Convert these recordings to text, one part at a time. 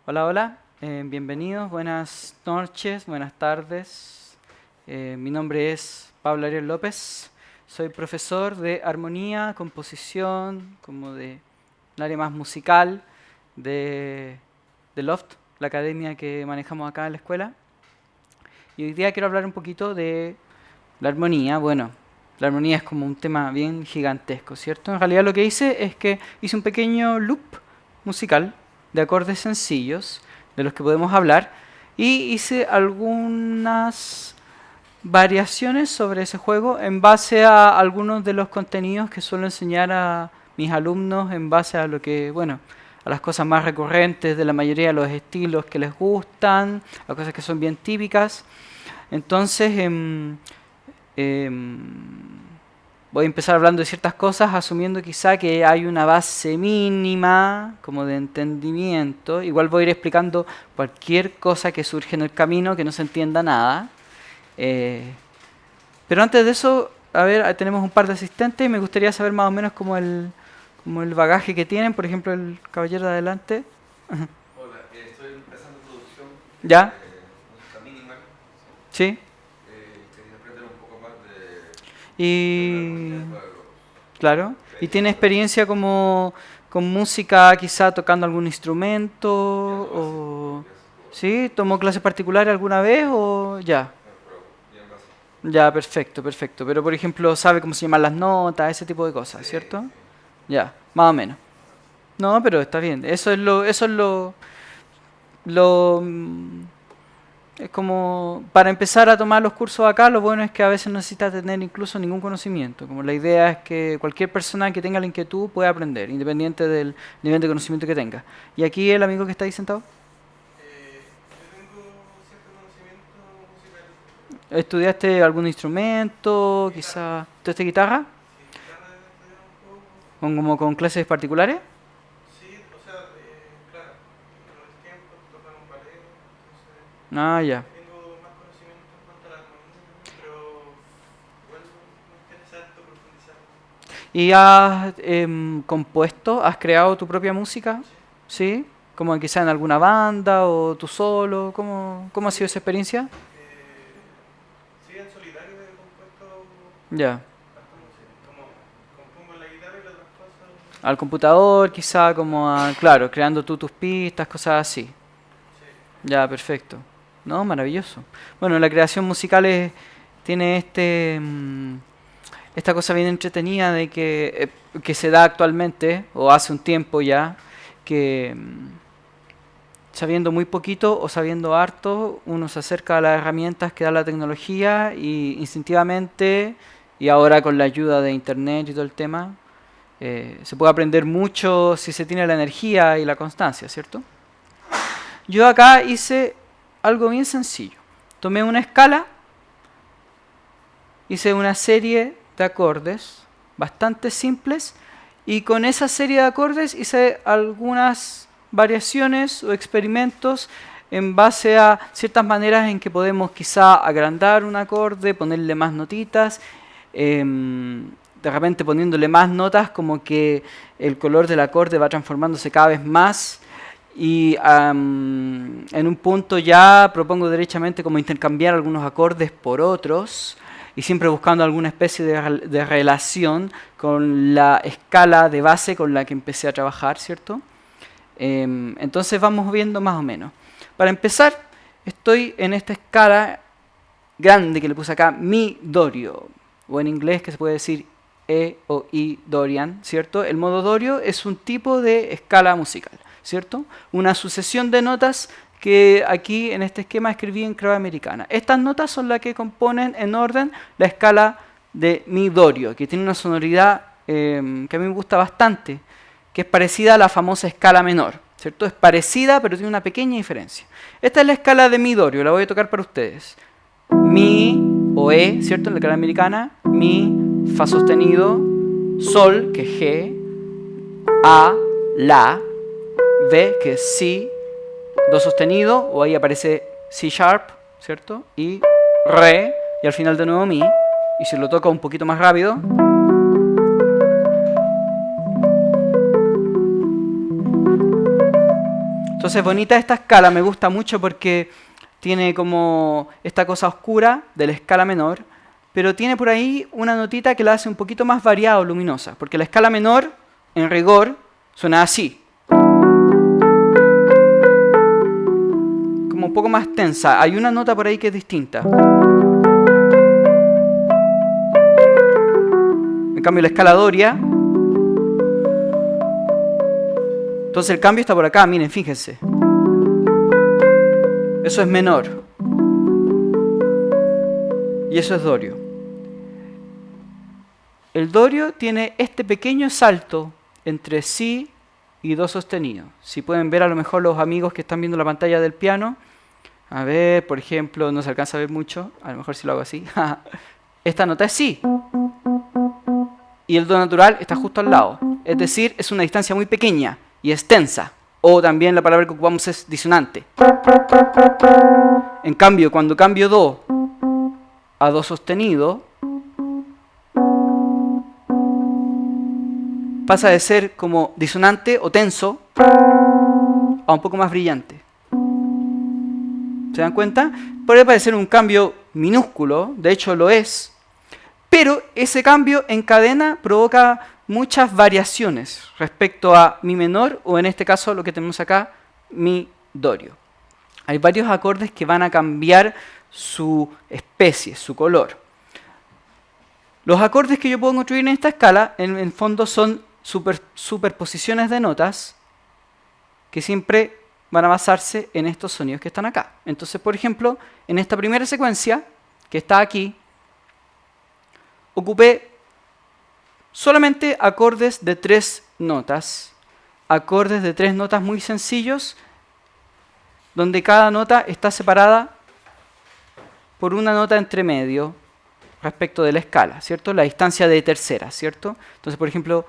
Hola, hola, bienvenidos, buenas noches, buenas tardes. Mi nombre es Pablo Ariel López, soy profesor de armonía, composición, como de un área más musical de Loft, la academia que manejamos acá en la escuela. Y hoy día quiero hablar un poquito de la armonía. Bueno, la armonía es como un tema bien gigantesco, ¿cierto? En realidad lo que hice es que hice un pequeño loop musical de acordes sencillos de los que podemos hablar y hice algunas variaciones sobre ese juego en base a algunos de los contenidos que suelo enseñar a mis alumnos en base a lo que, bueno, a las cosas más recurrentes de la mayoría de los estilos que les gustan, a cosas que son bien típicas. Entonces, voy a empezar hablando de ciertas cosas, asumiendo quizá que hay una base mínima, como de entendimiento. Igual voy a ir explicando cualquier cosa que surge en el camino, que no se entienda nada. Pero antes de eso, a ver, tenemos un par de asistentes y me gustaría saber más o menos como el bagaje que tienen. Por ejemplo, el caballero de adelante. Hola, estoy empezando producción ¿Ya? música minimal. ¿Sí? Quería aprender un poco más de la Y... armonía de los Claro. ¿Y tiene experiencia como con música, quizá tocando algún instrumento? piano básico, O... básico, ¿Sí? ¿Tomó clases particulares alguna vez o ya? pero bien básico. Ya, perfecto, perfecto. Pero por ejemplo, sabe cómo se llaman las notas, ese tipo de cosas, Sí, ¿cierto? sí. Ya, más o menos. No, pero está bien. Eso es lo es como, para empezar a tomar los cursos acá, lo bueno es que a veces no necesitas tener incluso ningún conocimiento. Como la idea es que cualquier persona que tenga la inquietud pueda aprender, independiente del nivel de conocimiento que tenga. ¿Y aquí el amigo que está ahí sentado? Yo tengo cierto conocimiento musical. ¿Estudiaste algún instrumento? Guitarra, Quizá. ¿Estudiaste guitarra? sí, guitarra debo estudiar un poco. ¿Como con clases particulares? Sí, o sea, claro, con el tiempo tocar un ballet, entonces Ah, ya. tengo más conocimiento en cuanto a la armonía también, pero igual me interesa harto profundizar. ¿Y has compuesto, has creado tu propia música? Sí, ¿Sí? ¿Como quizá en alguna banda o tú solo? ¿Cómo ha sí, sido esa experiencia? sí, en solitario he compuesto Ya. harta música, como compongo la guitarra y las otras cosas. Al computador, quizá como a, claro, creando tú tus pistas, cosas así. Sí, Ya, perfecto. No, maravilloso. Bueno, la creación musical tiene esta cosa bien entretenida de que se da actualmente, o hace un tiempo ya, que sabiendo muy poquito o sabiendo harto, uno se acerca a las herramientas que da la tecnología y instintivamente, y ahora con la ayuda de internet y todo el tema, se puede aprender mucho si se tiene la energía y la constancia, ¿cierto? Yo acá hice algo bien sencillo. Tomé una escala, hice una serie de acordes bastante simples y con esa serie de acordes hice algunas variaciones o experimentos en base a ciertas maneras en que podemos quizá agrandar un acorde, ponerle más notitas, de repente poniéndole más notas como que el color del acorde va transformándose cada vez más y en un punto ya propongo derechamente como intercambiar algunos acordes por otros y siempre buscando alguna especie de relación con la escala de base con la que empecé a trabajar, ¿cierto? Entonces vamos viendo más o menos. Para empezar, estoy en esta escala grande que le puse acá, mi dorio, o en inglés que se puede decir E o I Dorian, ¿cierto? El modo dorio es un tipo de escala musical, ¿cierto? Una sucesión de notas que aquí en este esquema escribí en clave americana. Estas notas son las que componen en orden la escala de mi dorio, que tiene una sonoridad que a mí me gusta bastante, que es parecida a la famosa escala menor, ¿cierto? Es parecida, pero tiene una pequeña diferencia. Esta es la escala de mi dorio, la voy a tocar para ustedes. Mi o E, ¿cierto? En la escala americana, mi, fa sostenido, sol, que es G, A, la, B, que es si, do sostenido, o ahí aparece C sharp, ¿cierto? Y re, y al final de nuevo mi. Y si lo toco un poquito más rápido, entonces bonita esta escala, me gusta mucho porque tiene como esta cosa oscura de la escala menor, pero tiene por ahí una notita que la hace un poquito más variada o luminosa, porque la escala menor, en rigor, suena así. Como un poco más tensa. Hay una nota por ahí que es distinta. En cambio la escala doria, entonces el cambio está por acá, miren, fíjense. Eso es menor. Y eso es dorio. El dorio tiene este pequeño salto entre si y do sostenido. Si pueden ver a lo mejor los amigos que están viendo la pantalla del piano. A ver, por ejemplo, no se alcanza a ver mucho. A lo mejor si lo hago así. Esta nota es si. Y el do natural está justo al lado. Es decir, es una distancia muy pequeña y extensa. O también la palabra que ocupamos es disonante. En cambio, cuando cambio do a do sostenido, pasa de ser como disonante o tenso a un poco más brillante. ¿Se dan cuenta? Puede parecer un cambio minúsculo, de hecho lo es, pero ese cambio en cadena provoca muchas variaciones respecto a mi menor, o en este caso lo que tenemos acá, mi dorio. Hay varios acordes que van a cambiar su especie, su color. Los acordes que yo puedo construir en esta escala, en el fondo son superposiciones de notas que siempre van a basarse en estos sonidos que están acá. Entonces, por ejemplo, en esta primera secuencia, que está aquí, ocupé solamente acordes de 3 notas, acordes de 3 notas muy sencillos, donde cada nota está separada por una nota entre medio respecto de la escala, ¿cierto? La distancia de tercera, ¿cierto? Entonces, por ejemplo,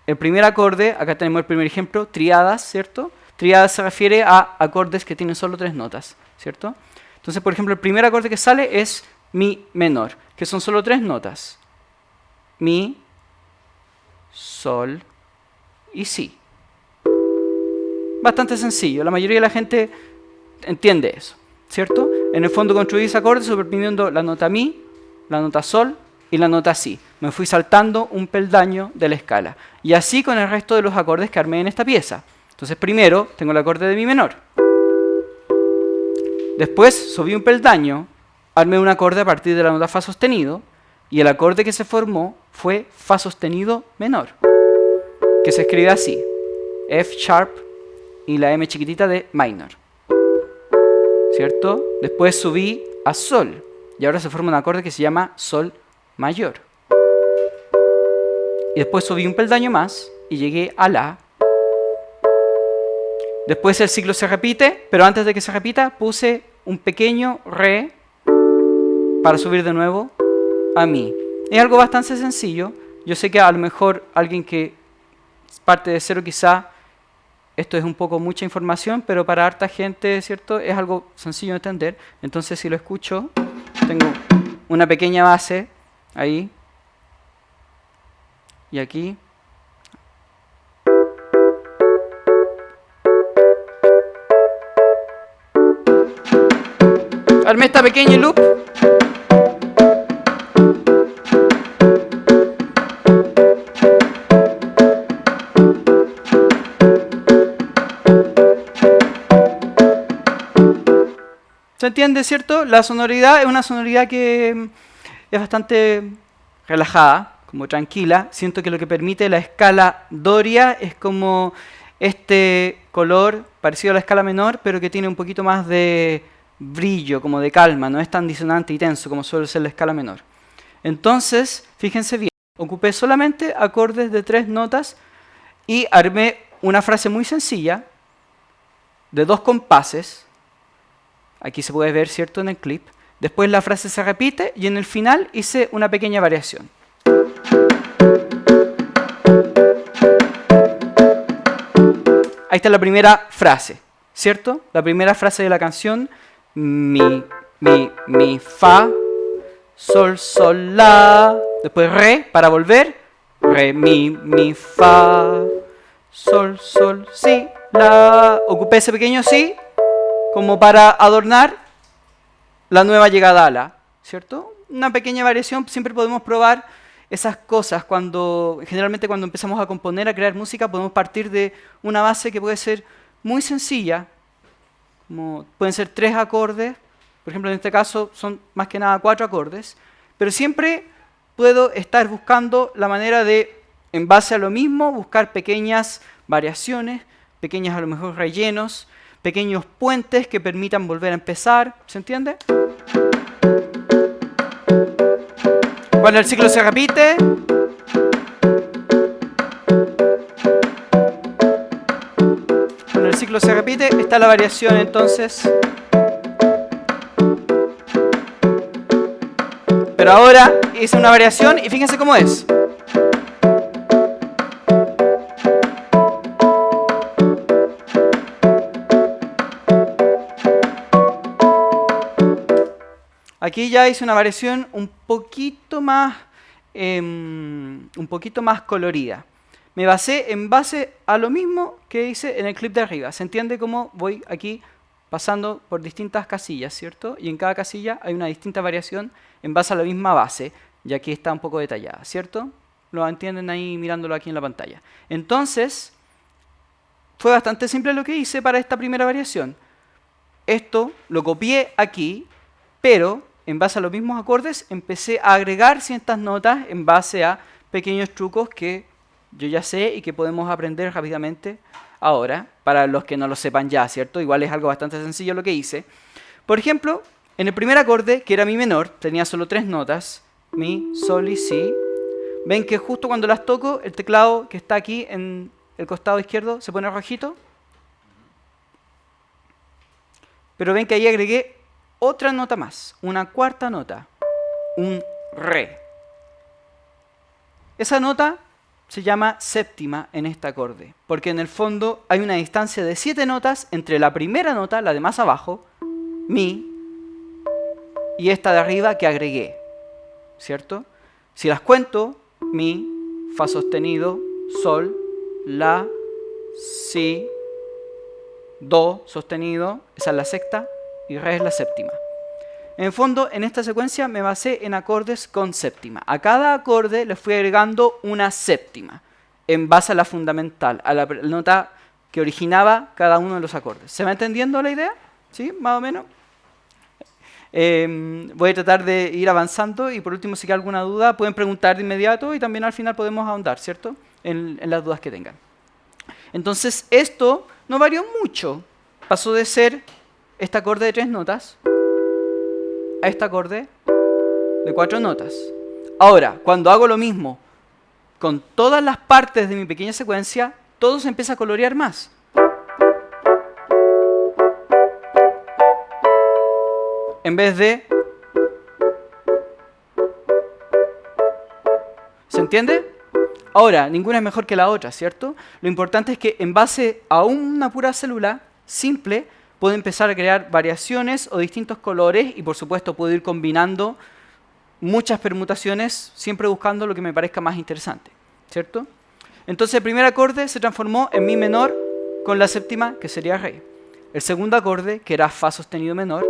el primer acorde, acá tenemos el primer ejemplo, triadas, ¿cierto? Triadas se refiere a acordes que tienen solo 3 notas, ¿cierto? Entonces, por ejemplo, el primer acorde que sale es mi menor, que son solo 3 notas. Mi, sol y si. Bastante sencillo, la mayoría de la gente entiende eso, ¿cierto? En el fondo construí ese acorde superponiendo la nota mi, la nota sol y la nota si. Me fui saltando un peldaño de la escala. Y así con el resto de los acordes que armé en esta pieza. Entonces primero tengo el acorde de mi menor. Después subí un peldaño, armé un acorde a partir de la nota fa sostenido, y el acorde que se formó fue fa sostenido menor, que se escribe así, F sharp y la M chiquitita de minor, ¿cierto? Después subí a sol, y ahora se forma un acorde que se llama sol mayor. Y después subí un peldaño más y llegué a la. Después el ciclo se repite, pero antes de que se repita puse un pequeño re para subir de nuevo a mi. Es algo bastante sencillo. Yo sé que a lo mejor alguien que parte de cero quizá esto es un poco mucha información, pero para harta gente, ¿cierto? Es algo sencillo de entender. Entonces si lo escucho, tengo una pequeña base ahí y aquí. Armé esta pequeña loop. ¿Se entiende, cierto? La sonoridad es una sonoridad que es bastante relajada, como tranquila. Siento que lo que permite la escala doria es como este color parecido a la escala menor, pero que tiene un poquito más de brillo, como de calma, no es tan disonante y tenso como suele ser la escala menor. Entonces, fíjense bien, ocupé solamente acordes de 3 notas y armé una frase muy sencilla de 2 compases. Aquí se puede ver, ¿cierto?, en el clip. Después la frase se repite y en el final hice una pequeña variación. Ahí está la primera frase, ¿cierto? La primera frase de la canción, mi, fa, sol, sol, la. Después re, para volver, re, mi, fa, sol, sol, si, la. Ocupé ese pequeño si como para adornar la nueva llegada a la, ¿cierto? Una pequeña variación, siempre podemos probar esas cosas. Generalmente cuando empezamos a componer, a crear música, podemos partir de una base que puede ser muy sencilla, como pueden ser 3 acordes, por ejemplo en este caso son más que nada 4 acordes, pero siempre puedo estar buscando la manera de, en base a lo mismo, buscar pequeñas variaciones, pequeños a lo mejor rellenos, pequeños puentes que permitan volver a empezar, ¿se entiende? Cuando el ciclo se repite, está la variación entonces. Pero ahora hice una variación y fíjense cómo es. Aquí ya hice una variación un poquito más colorida. Me basé en base a lo mismo que hice en el clip de arriba. ¿Se entiende cómo voy aquí pasando por distintas casillas, cierto? Y en cada casilla hay una distinta variación en base a la misma base, y aquí está un poco detallada, ¿cierto? Lo entienden ahí mirándolo aquí en la pantalla. Entonces, fue bastante simple lo que hice para esta primera variación. Esto lo copié aquí, pero en base a los mismos acordes empecé a agregar ciertas notas en base a pequeños trucos que yo ya sé y que podemos aprender rápidamente ahora, para los que no lo sepan ya, ¿cierto? Igual es algo bastante sencillo lo que hice. Por ejemplo, en el primer acorde, que era mi menor, tenía solo 3 notas, mi, sol y si. Ven que justo cuando las toco, el teclado que está aquí en el costado izquierdo se pone rojito. Pero ven que ahí agregué otra nota más, una cuarta nota, un re. Esa nota se llama séptima en este acorde, porque en el fondo hay una distancia de 7 notas entre la primera nota, la de más abajo, mi, y esta de arriba que agregué, ¿cierto? Si las cuento, mi, fa sostenido, sol, la, si, do sostenido, esa es la sexta, y re es la séptima. En el fondo, en esta secuencia me basé en acordes con séptima. A cada acorde le fui agregando una séptima, en base a la fundamental, a la nota que originaba cada uno de los acordes. ¿Se va entendiendo la idea? ¿Sí? Más o menos. Voy a tratar de ir avanzando y por último, si hay alguna duda, pueden preguntar de inmediato y también al final podemos ahondar, ¿cierto? En las dudas que tengan. Entonces, esto no varió mucho. Pasó de ser este acorde de 3 notas a este acorde de 4 notas. Ahora, cuando hago lo mismo con todas las partes de mi pequeña secuencia, todo se empieza a colorear más. En vez de... ¿Se entiende? Ahora, ninguna es mejor que la otra, ¿cierto? Lo importante es que en base a una pura célula simple, puedo empezar a crear variaciones o distintos colores y por supuesto puedo ir combinando muchas permutaciones, siempre buscando lo que me parezca más interesante, ¿cierto? Entonces el primer acorde se transformó en mi menor con la séptima, que sería re. El segundo acorde, que era fa sostenido menor,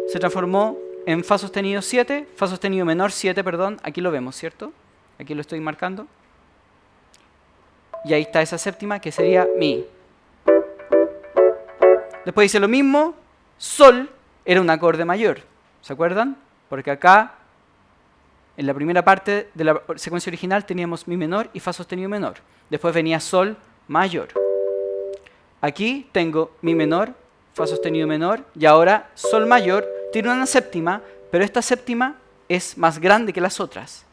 se transformó en fa sostenido 7, fa sostenido menor 7, perdón, aquí lo vemos, ¿cierto? Aquí lo estoy marcando. Y ahí está esa séptima, que sería mi. Después hice lo mismo, sol era un acorde mayor, ¿se acuerdan? Porque acá, en la primera parte de la secuencia original, teníamos mi menor y fa sostenido menor. Después venía sol mayor. Aquí tengo mi menor, fa sostenido menor, y ahora sol mayor tiene una séptima, pero esta séptima es más grande que las otras.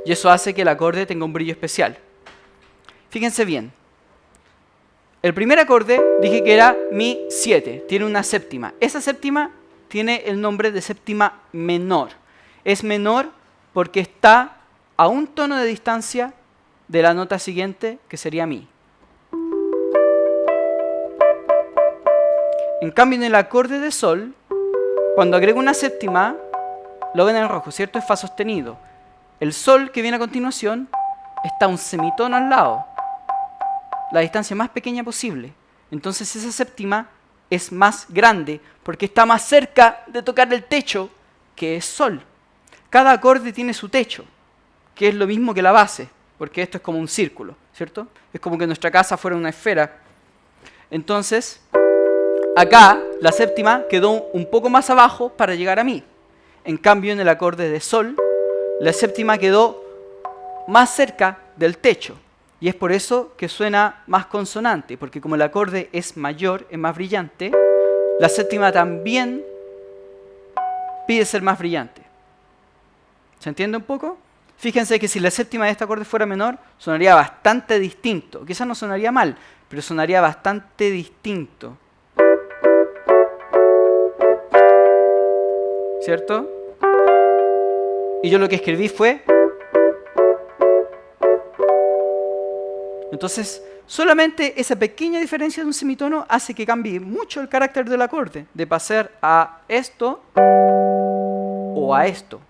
Y eso hace que el acorde tenga un brillo especial. Fíjense bien. El primer acorde dije que era mi 7, tiene una séptima. Esa séptima tiene el nombre de séptima menor. Es menor porque está a un tono de distancia de la nota siguiente, que sería mi. En cambio, en el acorde de sol, cuando agrego una séptima, lo ven en rojo, ¿cierto? Es fa sostenido. El sol que viene a continuación está un semitono al lado, la distancia más pequeña posible. Entonces esa séptima es más grande porque está más cerca de tocar el techo, que es sol. Cada acorde tiene su techo, que es lo mismo que la base, porque esto es como un círculo, ¿cierto? Es como que nuestra casa fuera una esfera. Entonces, acá la séptima quedó un poco más abajo para llegar a mi. En cambio, en el acorde de sol, la séptima quedó más cerca del techo. Y es por eso que suena más consonante, porque como el acorde es mayor, es más brillante, la séptima también pide ser más brillante. ¿Se entiende un poco? Fíjense que si la séptima de este acorde fuera menor, sonaría bastante distinto. Quizás no sonaría mal, pero sonaría bastante distinto. ¿Cierto? Y yo lo que escribí fue... Entonces, solamente esa pequeña diferencia de un semitono hace que cambie mucho el carácter del acorde, de pasar a esto o a esto.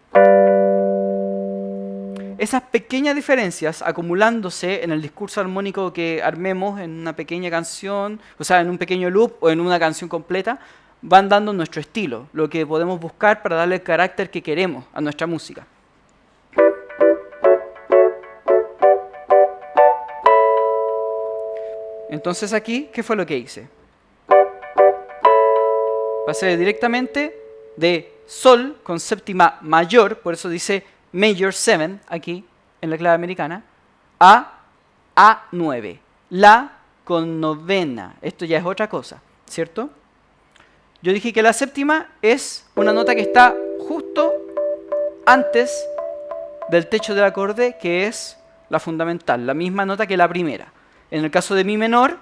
Esas pequeñas diferencias acumulándose en el discurso armónico que armemos en una pequeña canción, o sea, en un pequeño loop o en una canción completa, van dando nuestro estilo, lo que podemos buscar para darle el carácter que queremos a nuestra música. Entonces aquí, ¿qué fue lo que hice? Pasé directamente de sol con séptima mayor, por eso dice major 7 aquí en la clave americana, a A9, la con novena. Esto ya es otra cosa, ¿cierto? Yo dije que la séptima es una nota que está justo antes del techo del acorde, que es la fundamental, la misma nota que la primera. En el caso de mi menor,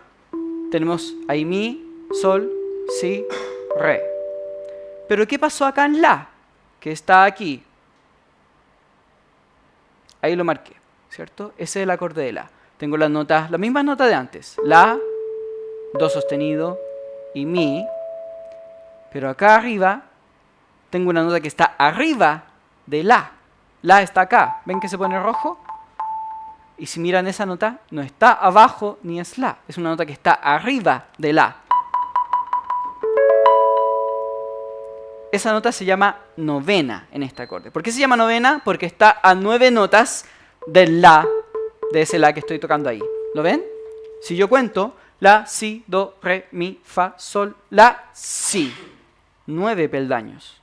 tenemos ahí mi, sol, si, re. Pero ¿qué pasó acá en la? Que está aquí. Ahí lo marqué, ¿cierto? Ese es el acorde de la. Tengo las notas, la misma nota de antes. La, do sostenido y mi. Pero acá arriba tengo una nota que está arriba de la. La está acá. ¿Ven que se pone rojo? Y si miran esa nota, no está abajo ni es la. Es una nota que está arriba de la. Esa nota se llama novena en este acorde. ¿Por qué se llama novena? Porque está a 9 notas del la, de ese la que estoy tocando ahí. ¿Lo ven? Si yo cuento, la, si, do, re, mi, fa, sol, la, si. 9 peldaños.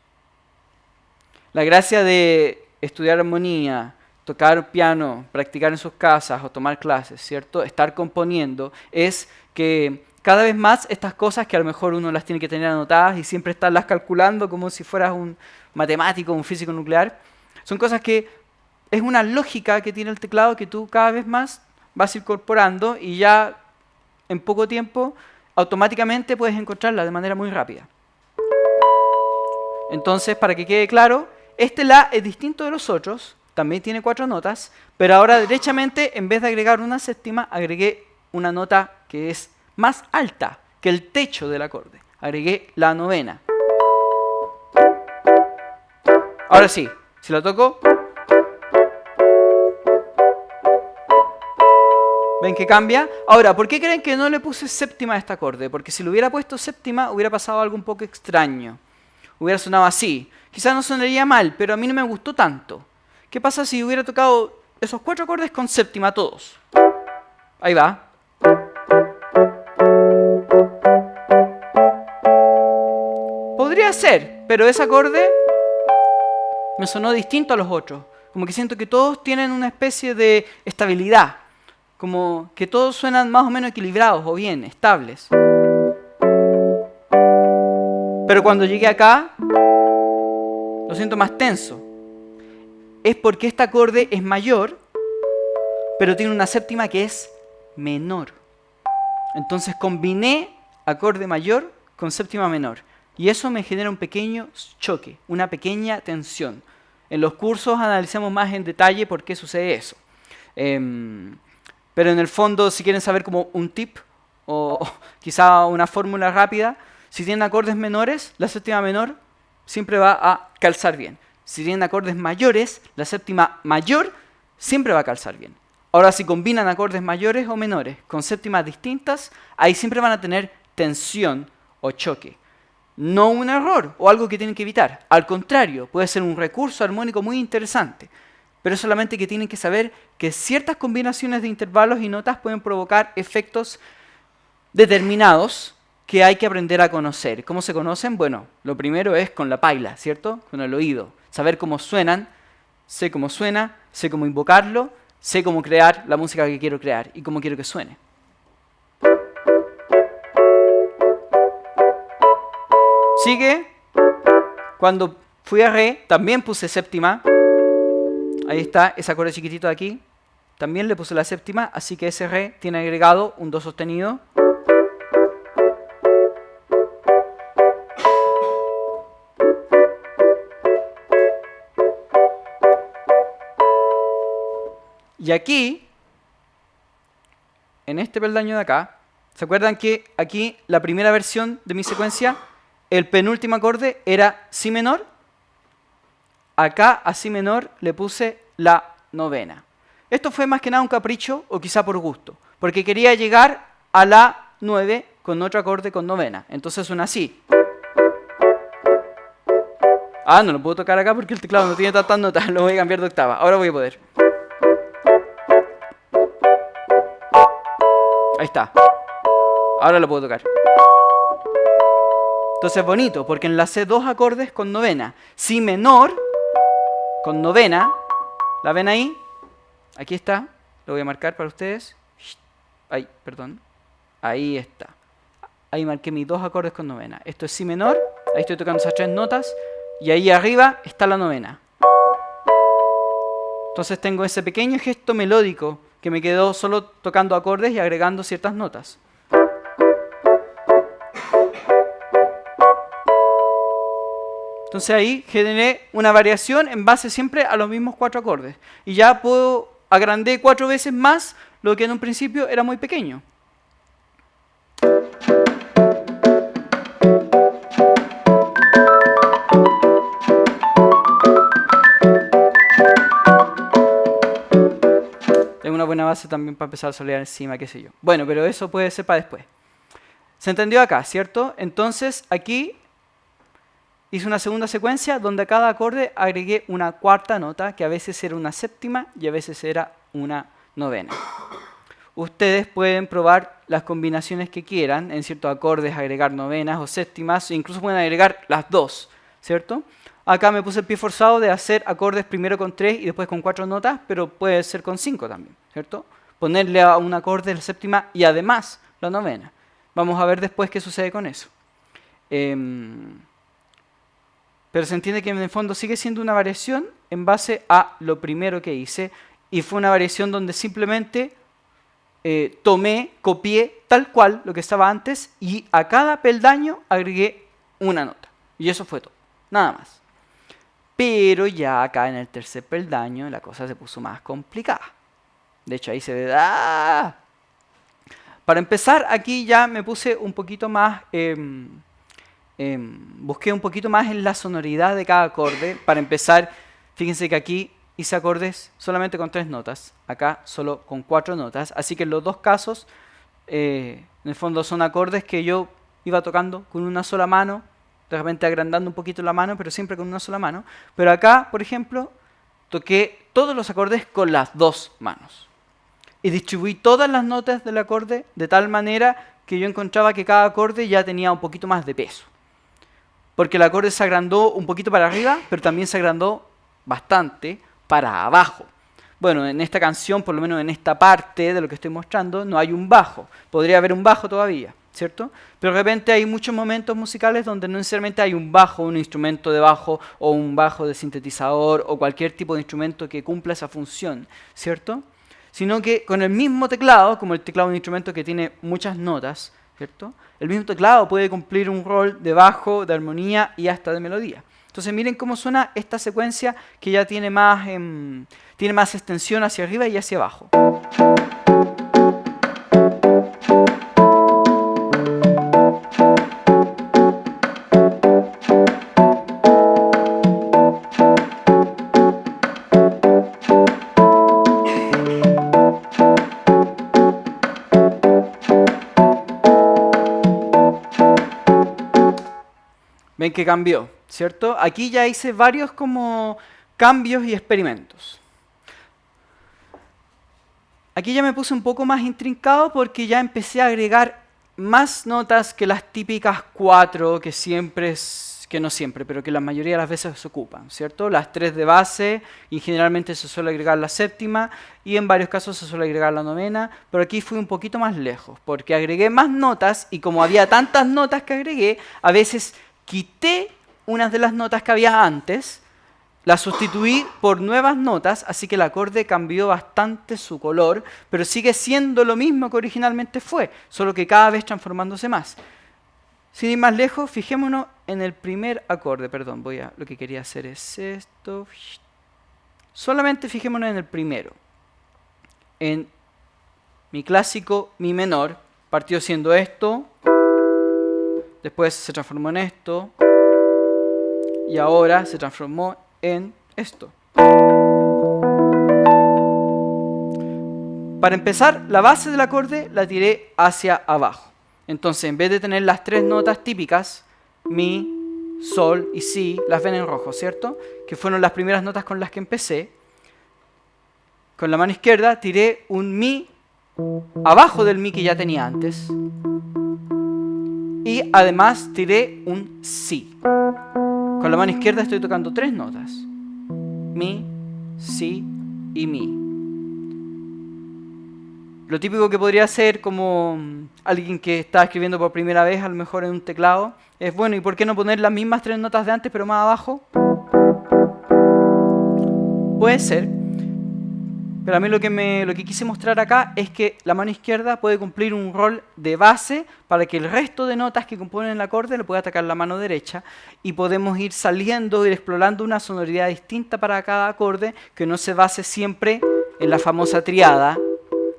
La gracia de estudiar armonía, tocar piano, practicar en sus casas o tomar clases, ¿cierto? Estar componiendo, es que cada vez más estas cosas que a lo mejor uno las tiene que tener anotadas y siempre estarlas calculando como si fueras un matemático, un físico nuclear, son cosas que es una lógica que tiene el teclado que tú cada vez más vas incorporando y ya en poco tiempo automáticamente puedes encontrarla de manera muy rápida. Entonces, para que quede claro, este la es distinto de los otros, también tiene 4 notas, pero ahora derechamente, en vez de agregar una séptima, agregué una nota que es más alta que el techo del acorde. Agregué la novena. Ahora sí, si la toco, ¿ven que cambia? Ahora, ¿por qué creen que no le puse séptima a este acorde? Porque si le hubiera puesto séptima, hubiera pasado algo un poco extraño. Hubiera sonado así. Quizás no sonaría mal, pero a mí no me gustó tanto. ¿Qué pasa si hubiera tocado esos 4 acordes con séptima todos? Ahí va. Podría ser, pero ese acorde me sonó distinto a los otros. Como que siento que todos tienen una especie de estabilidad. Como que todos suenan más o menos equilibrados o bien, estables. Pero cuando llegué acá, lo siento más tenso. Es porque este acorde es mayor, pero tiene una séptima que es menor. Entonces combiné acorde mayor con séptima menor. Y eso me genera un pequeño choque, una pequeña tensión. En los cursos analizamos más en detalle por qué sucede eso. Pero en el fondo, si quieren saber como un tip o quizá una fórmula rápida, Si tienen acordes menores, la séptima menor siempre va a calzar bien. Si tienen acordes mayores, la séptima mayor siempre va a calzar bien. Ahora, si combinan acordes mayores o menores con séptimas distintas, ahí siempre van a tener tensión o choque. No un error o algo que tienen que evitar. Al contrario, puede ser un recurso armónico muy interesante. Pero solamente que tienen que saber que ciertas combinaciones de intervalos y notas pueden provocar efectos determinados que hay que aprender a conocer. ¿Cómo se conocen? Bueno, lo primero es con la paila, ¿cierto? Con el oído. Saber cómo suenan, sé cómo suena, sé cómo invocarlo, sé cómo crear la música que quiero crear y cómo quiero que suene. Sigue. Cuando fui a re, también puse séptima. Ahí está, ese acorde chiquitito de aquí. También le puse la séptima, así que ese re tiene agregado un do sostenido. Y aquí, en este peldaño de acá, ¿se acuerdan que aquí la primera versión de mi secuencia, el penúltimo acorde era si menor? Acá a si menor le puse la novena. Esto fue más que nada un capricho o quizá por gusto, porque quería llegar a la 9 con otro acorde con novena. Entonces suena así. Ah, no lo puedo tocar acá porque el teclado no tiene tantas notas, lo voy a cambiar de octava. Ahora voy a poder. Ahí está. Ahora lo puedo tocar. Entonces es bonito, porque enlacé dos acordes con novena. Si menor con novena. ¿La ven ahí? Aquí está. Lo voy a marcar para ustedes. Ahí, perdón. Ahí está. Ahí marqué mis dos acordes con novena. Esto es si menor. Ahí estoy tocando esas tres notas. Y ahí arriba está la novena. Entonces tengo ese pequeño gesto melódico que me quedó solo tocando acordes y agregando ciertas notas. Entonces ahí generé una variación en base siempre a los mismos 4 acordes. Y ya agrandé 4 veces más lo que en un principio era muy pequeño. Tengo una buena base también para empezar a solear encima, qué sé yo. Bueno, pero eso puede ser para después. ¿Se entendió acá, cierto? Entonces aquí hice una segunda secuencia donde a cada acorde agregué una cuarta nota, que a veces era una séptima y a veces era una novena. Ustedes pueden probar las combinaciones que quieran, en ciertos acordes agregar novenas o séptimas, e incluso pueden agregar las dos, ¿cierto? Acá me puse el pie forzado de hacer acordes primero con 3 y después con 4 notas, pero puede ser con 5 también, ¿cierto? Ponerle a un acorde la séptima y además la novena. Vamos a ver después qué sucede con eso. Pero se entiende que en el fondo sigue siendo una variación en base a lo primero que hice, y fue una variación donde simplemente copié tal cual lo que estaba antes, y a cada peldaño agregué una nota. Y eso fue todo, nada más. Pero ya acá en el tercer peldaño la cosa se puso más complicada. De hecho ahí se ve... ¡ah! Para empezar, aquí ya me puse un poquito más... busqué un poquito más en la sonoridad de cada acorde. Para empezar, fíjense que aquí hice acordes solamente con 3 notas, acá solo con 4 notas, así que en los dos casos, en el fondo son acordes que yo iba tocando con una sola mano, de repente agrandando un poquito la mano, pero siempre con una sola mano. Pero acá, por ejemplo, toqué todos los acordes con las 2 manos. Y distribuí todas las notas del acorde de tal manera que yo encontraba que cada acorde ya tenía un poquito más de peso. Porque el acorde se agrandó un poquito para arriba, pero también se agrandó bastante para abajo. Bueno, en esta canción, por lo menos en esta parte de lo que estoy mostrando, no hay un bajo. Podría haber un bajo todavía, ¿cierto? Pero de repente hay muchos momentos musicales donde no necesariamente hay un bajo, un instrumento de bajo, o un bajo de sintetizador, o cualquier tipo de instrumento que cumpla esa función, ¿cierto? Sino que con el mismo teclado, como el teclado es un instrumento que tiene muchas notas, ¿cierto? El mismo teclado puede cumplir un rol de bajo, de armonía y hasta de melodía. Entonces miren cómo suena esta secuencia que ya tiene más extensión hacia arriba y hacia abajo. Ven que cambió, ¿cierto? Aquí ya hice varios como cambios y experimentos. Aquí ya me puse un poco más intrincado porque ya empecé a agregar más notas que las típicas 4 que que no siempre, pero que la mayoría de las veces se ocupan, ¿cierto? Las 3 de base y generalmente se suele agregar la séptima y en varios casos se suele agregar la novena, pero aquí fui un poquito más lejos porque agregué más notas y como había tantas notas que agregué, a veces quité unas de las notas que había antes, las sustituí por nuevas notas, así que el acorde cambió bastante su color, pero sigue siendo lo mismo que originalmente fue, solo que cada vez transformándose más. Sin ir más lejos, fijémonos en el primer acorde. Perdón, lo que quería hacer es esto. Solamente fijémonos en el primero. En mi clásico mi menor, partió siendo esto, después se transformó en esto, y ahora se transformó en esto. Para empezar, la base del acorde la tiré hacia abajo. Entonces, en vez de tener las 3 notas típicas, mi, sol y si, las ven en rojo, ¿cierto? Que fueron las primeras notas con las que empecé. Con la mano izquierda tiré un mi abajo del mi que ya tenía antes. Y además tiré un si. Con la mano izquierda estoy tocando 3 notas. Mi, si y mi. Lo típico que podría ser como alguien que está escribiendo por primera vez, a lo mejor en un teclado, es bueno, ¿y por qué no poner las mismas 3 notas de antes pero más abajo? Puede ser, pero a mí lo que quise mostrar acá es que la mano izquierda puede cumplir un rol de base para que el resto de notas que componen el acorde le pueda atacar la mano derecha y podemos ir saliendo, ir explorando una sonoridad distinta para cada acorde que no se base siempre en la famosa triada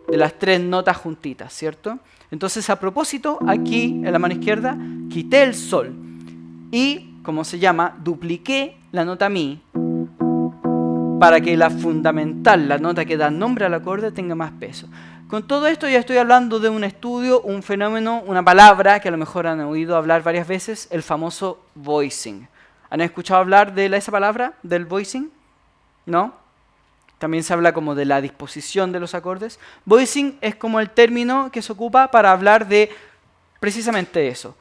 de las 3 notas juntitas, ¿cierto? Entonces, a propósito, aquí en la mano izquierda quité el sol y, como se llama, dupliqué la nota mi para que la fundamental, la nota que da nombre al acorde, tenga más peso. Con todo esto ya estoy hablando de un estudio, un fenómeno, una palabra que a lo mejor han oído hablar varias veces, el famoso voicing. ¿Han escuchado hablar de esa palabra, del voicing? ¿No? También se habla como de la disposición de los acordes. Voicing es como el término que se ocupa para hablar de precisamente eso.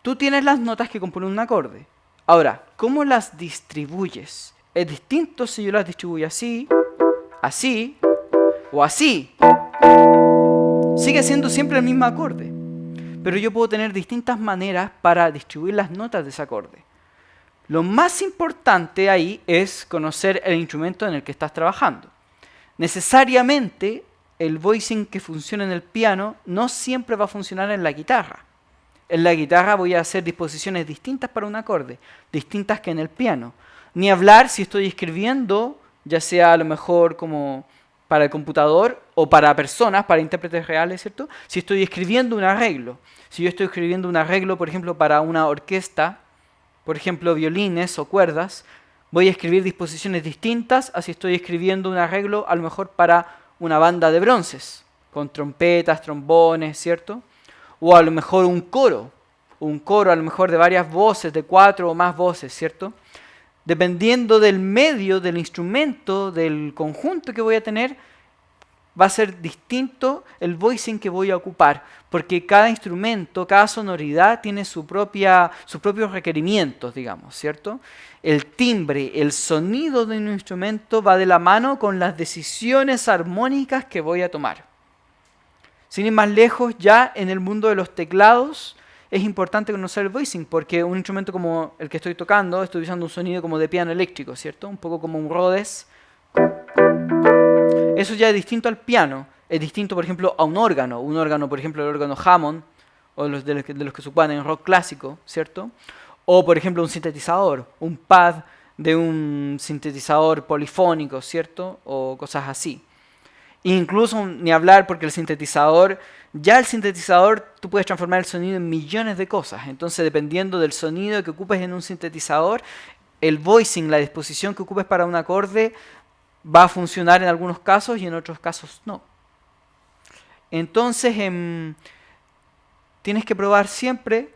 Tú tienes las notas que componen un acorde. Ahora, ¿cómo las distribuyes? Es distinto si yo las distribuyo así, así o así. Sigue siendo siempre el mismo acorde, pero yo puedo tener distintas maneras para distribuir las notas de ese acorde. Lo más importante ahí es conocer el instrumento en el que estás trabajando. Necesariamente, el voicing que funciona en el piano no siempre va a funcionar en la guitarra. En la guitarra voy a hacer disposiciones distintas para un acorde, distintas que en el piano. Ni hablar si estoy escribiendo, ya sea a lo mejor como para el computador o para personas, para intérpretes reales, ¿cierto? Si estoy escribiendo un arreglo. Si yo estoy escribiendo un arreglo, por ejemplo, para una orquesta, por ejemplo, violines o cuerdas, voy a escribir disposiciones distintas a si estoy escribiendo un arreglo a lo mejor para una banda de bronces, con trompetas, trombones, ¿cierto? O a lo mejor un coro a lo mejor de varias voces, de 4 o más voces, ¿cierto? Dependiendo del medio, del instrumento, del conjunto que voy a tener, va a ser distinto el voicing que voy a ocupar, porque cada instrumento, cada sonoridad tiene sus propios requerimientos, digamos, ¿cierto? El timbre, el sonido de un instrumento va de la mano con las decisiones armónicas que voy a tomar. Sin ir más lejos, ya en el mundo de los teclados es importante conocer el voicing, porque un instrumento como el que estoy tocando, estoy usando un sonido como de piano eléctrico, ¿cierto? Un poco como un Rhodes. Eso ya es distinto al piano, es distinto, por ejemplo, a un órgano, por ejemplo, el órgano Hammond, o de los que se ocupan en rock clásico, ¿cierto? O, por ejemplo, un sintetizador, un pad de un sintetizador polifónico, ¿cierto? O cosas así. Incluso ni hablar porque el sintetizador tú puedes transformar el sonido en millones de cosas. Entonces, dependiendo del sonido que ocupes en un sintetizador, el voicing, la disposición que ocupes para un acorde, va a funcionar en algunos casos y en otros casos no. Entonces, tienes que probar siempre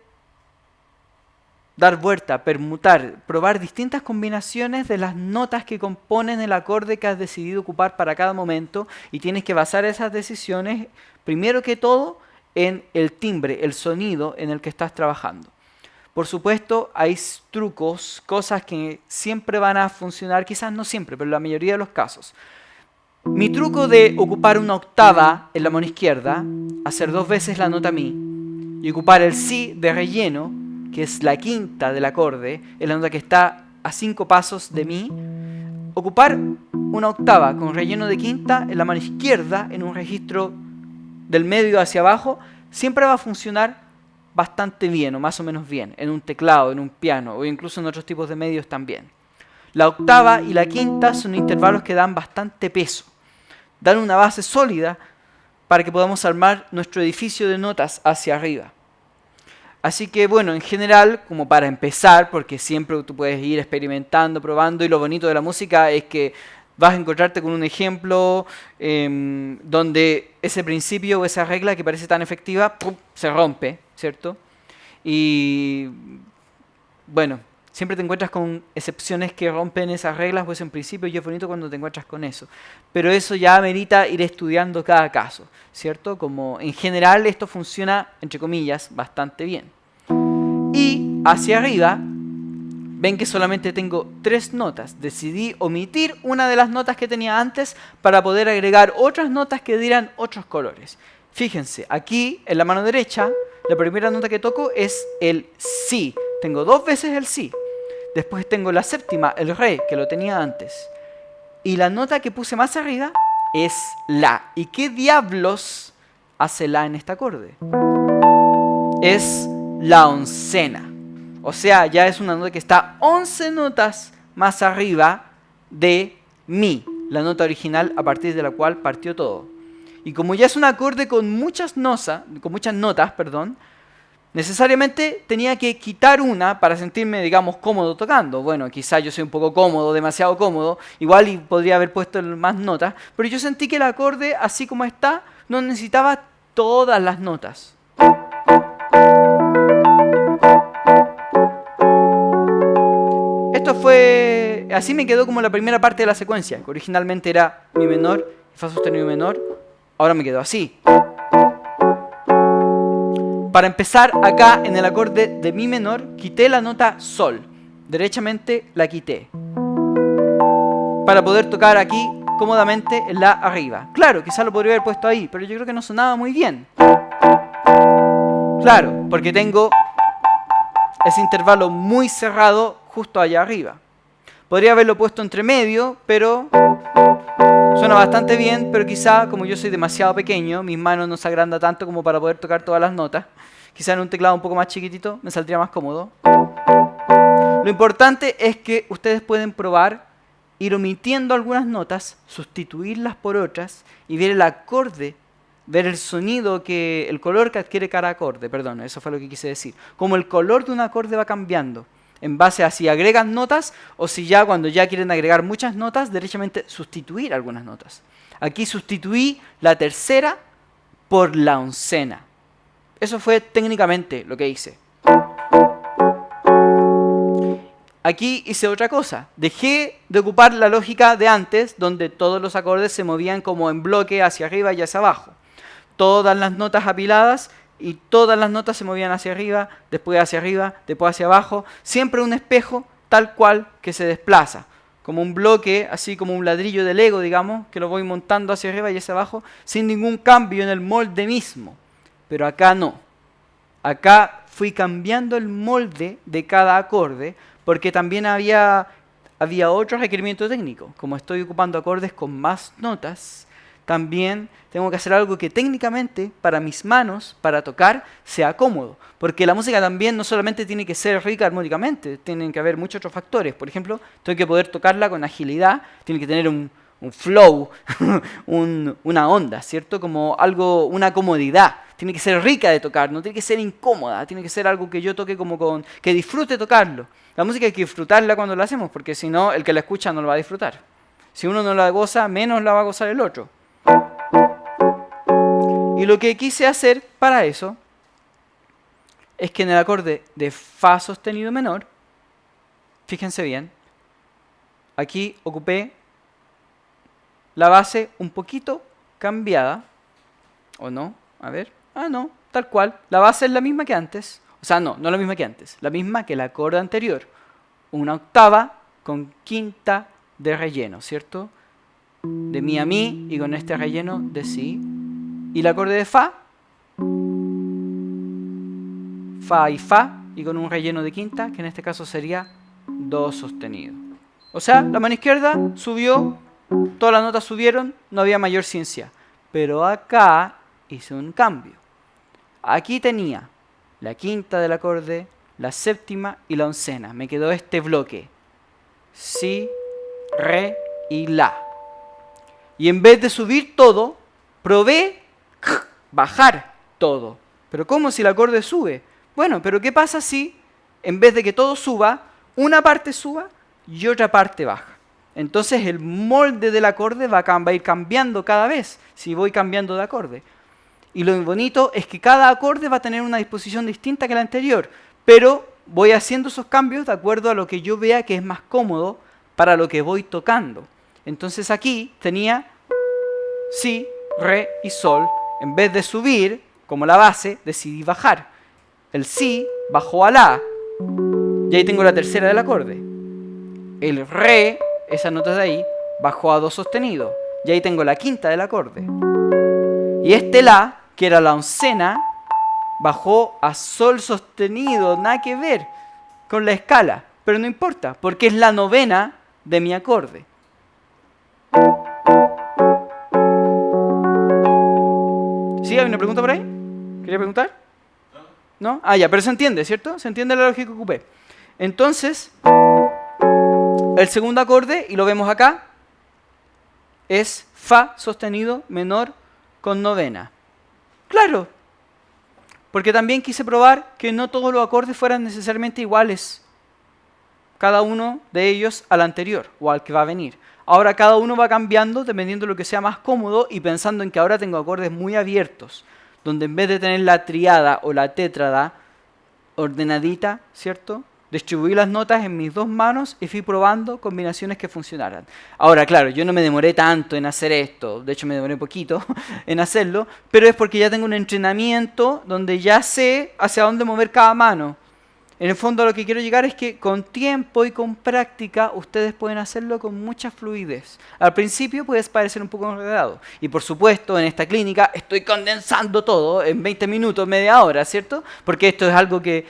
dar vuelta, permutar, probar distintas combinaciones de las notas que componen el acorde que has decidido ocupar para cada momento, y tienes que basar esas decisiones, primero que todo, en el timbre, el sonido en el que estás trabajando. Por supuesto, hay trucos, cosas que siempre van a funcionar, quizás no siempre, pero en la mayoría de los casos. Mi truco de ocupar una octava en la mano izquierda, hacer 2 veces la nota mi, y ocupar el si de relleno, que es la quinta del acorde, es la nota que está a 5 pasos de mi, ocupar una octava con relleno de quinta en la mano izquierda, en un registro del medio hacia abajo, siempre va a funcionar bastante bien, o más o menos bien, en un teclado, en un piano, o incluso en otros tipos de medios también. La octava y la quinta son intervalos que dan bastante peso, dan una base sólida para que podamos armar nuestro edificio de notas hacia arriba. Así que bueno, en general, como para empezar, porque siempre tú puedes ir experimentando, probando, y lo bonito de la música es que vas a encontrarte con un ejemplo donde ese principio o esa regla que parece tan efectiva, ¡pum!, se rompe, ¿cierto? Y bueno, siempre te encuentras con excepciones que rompen esas reglas o ese principio, y es bonito cuando te encuentras con eso. Pero eso ya amerita ir estudiando cada caso, ¿cierto? Como en general esto funciona, entre comillas, bastante bien. Y hacia arriba, ven que solamente tengo 3 notas. Decidí omitir una de las notas que tenía antes para poder agregar otras notas que dieran otros colores. Fíjense, aquí en la mano derecha, la primera nota que toco es el si. Tengo 2 veces el si. Después tengo la séptima, el re, que lo tenía antes. Y la nota que puse más arriba es la. ¿Y qué diablos hace la en este acorde? Es la oncena. O sea, ya es una nota que está 11 notas más arriba de mi, la nota original a partir de la cual partió todo. Y como ya es un acorde con muchas notas, necesariamente tenía que quitar una para sentirme, digamos, cómodo tocando. Bueno, quizás yo soy un poco cómodo, demasiado cómodo, igual y podría haber puesto más notas, pero yo sentí que el acorde, así como está, no necesitaba todas las notas. Esto fue, así me quedó como la primera parte de la secuencia, que originalmente era mi menor, fa sostenido menor, ahora me quedó así. Para empezar, acá en el acorde de mi menor, quité la nota sol. Derechamente la quité. Para poder tocar aquí cómodamente en la arriba. Claro, quizás lo podría haber puesto ahí, pero yo creo que no sonaba muy bien. Claro, porque tengo ese intervalo muy cerrado justo allá arriba. Podría haberlo puesto entre medio, pero suena bastante bien, pero quizá, como yo soy demasiado pequeño, mis manos no se agrandan tanto como para poder tocar todas las notas. Quizá en un teclado un poco más chiquitito me saldría más cómodo. Lo importante es que ustedes pueden probar, ir omitiendo algunas notas, sustituirlas por otras y ver el acorde, ver el sonido, el color que adquiere cada acorde. Perdón, eso fue lo que quise decir. Como el color de un acorde va cambiando en base a si agregan notas o si ya cuando ya quieren agregar muchas notas, derechamente sustituir algunas notas. Aquí sustituí la tercera por la oncena. Eso fue técnicamente lo que hice. Aquí hice otra cosa. Dejé de ocupar la lógica de antes, donde todos los acordes se movían como en bloque hacia arriba y hacia abajo. Todas las notas apiladas y todas las notas se movían hacia arriba, después hacia abajo. Siempre un espejo tal cual que se desplaza. Como un bloque, así como un ladrillo de Lego, digamos, que lo voy montando hacia arriba y hacia abajo, sin ningún cambio en el molde mismo. Pero acá no. Acá fui cambiando el molde de cada acorde porque también había otro requerimiento técnico. Como estoy ocupando acordes con más notas, también tengo que hacer algo que técnicamente para mis manos, para tocar, sea cómodo. Porque la música también no solamente tiene que ser rica armónicamente, tienen que haber muchos otros factores. Por ejemplo, tengo que poder tocarla con agilidad, tiene que tener un flow, una onda, ¿cierto? Como algo, una comodidad. Tiene que ser rica de tocar, no tiene que ser incómoda, tiene que ser algo que yo toque que disfrute tocarlo. La música hay que disfrutarla cuando la hacemos, porque si no, el que la escucha no la va a disfrutar. Si uno no la goza, menos la va a gozar el otro. Y lo que quise hacer para eso es que en el acorde de Fa sostenido menor, fíjense bien, aquí ocupé la base un poquito cambiada, ¿o no? A ver, no, tal cual. La base es la misma que antes, o sea, no la misma que antes, la misma que el acorde anterior. Una octava con quinta de relleno, ¿cierto? De mi a mi y con este relleno de si. Y el acorde de Fa, Fa y con un relleno de quinta, que en este caso sería Do sostenido. O sea, la mano izquierda subió, todas las notas subieron, no había mayor ciencia. Pero acá hice un cambio. Aquí tenía la quinta del acorde, la séptima y la oncena. Me quedó este bloque. Si, re y la. Y en vez de subir todo, probé bajar todo. Pero ¿cómo si el acorde sube? Bueno, pero ¿qué pasa si en vez de que todo suba, una parte suba y otra parte baja? Entonces el molde del acorde va a ir cambiando cada vez si voy cambiando de acorde. Y lo bonito es que cada acorde va a tener una disposición distinta que la anterior, pero voy haciendo esos cambios de acuerdo a lo que yo vea que es más cómodo para lo que voy tocando. Entonces aquí tenía si, re y sol. En vez de subir, como la base, decidí bajar. El si bajó a la. Y ahí tengo la tercera del acorde. El re, esa nota de ahí, bajó a do sostenido. Y ahí tengo la quinta del acorde. Y este la, que era la oncena, bajó a sol sostenido. Nada que ver con la escala. Pero no importa, porque es la novena de mi acorde. ¿Sí? ¿Hay una pregunta por ahí? ¿Quería preguntar? ¿No? Ya, pero se entiende, ¿cierto? Se entiende la lógica que ocupé. Entonces, el segundo acorde, y lo vemos acá, es Fa sostenido menor con novena. Claro, porque también quise probar que no todos los acordes fueran necesariamente iguales, cada uno de ellos al anterior o al que va a venir. Ahora cada uno va cambiando dependiendo de lo que sea más cómodo y pensando en que ahora tengo acordes muy abiertos, donde en vez de tener la triada o la tétrada ordenadita, ¿cierto? Distribuí las notas en mis dos manos y fui probando combinaciones que funcionaran. Ahora, claro, yo no me demoré tanto en hacer esto, de hecho me demoré poquito en hacerlo, pero es porque ya tengo un entrenamiento donde ya sé hacia dónde mover cada mano. En el fondo a lo que quiero llegar es que con tiempo y con práctica ustedes pueden hacerlo con mucha fluidez. Al principio puede parecer un poco enredado. Y por supuesto en esta clínica estoy condensando todo en 20 minutos, media hora, ¿cierto? Porque esto es algo que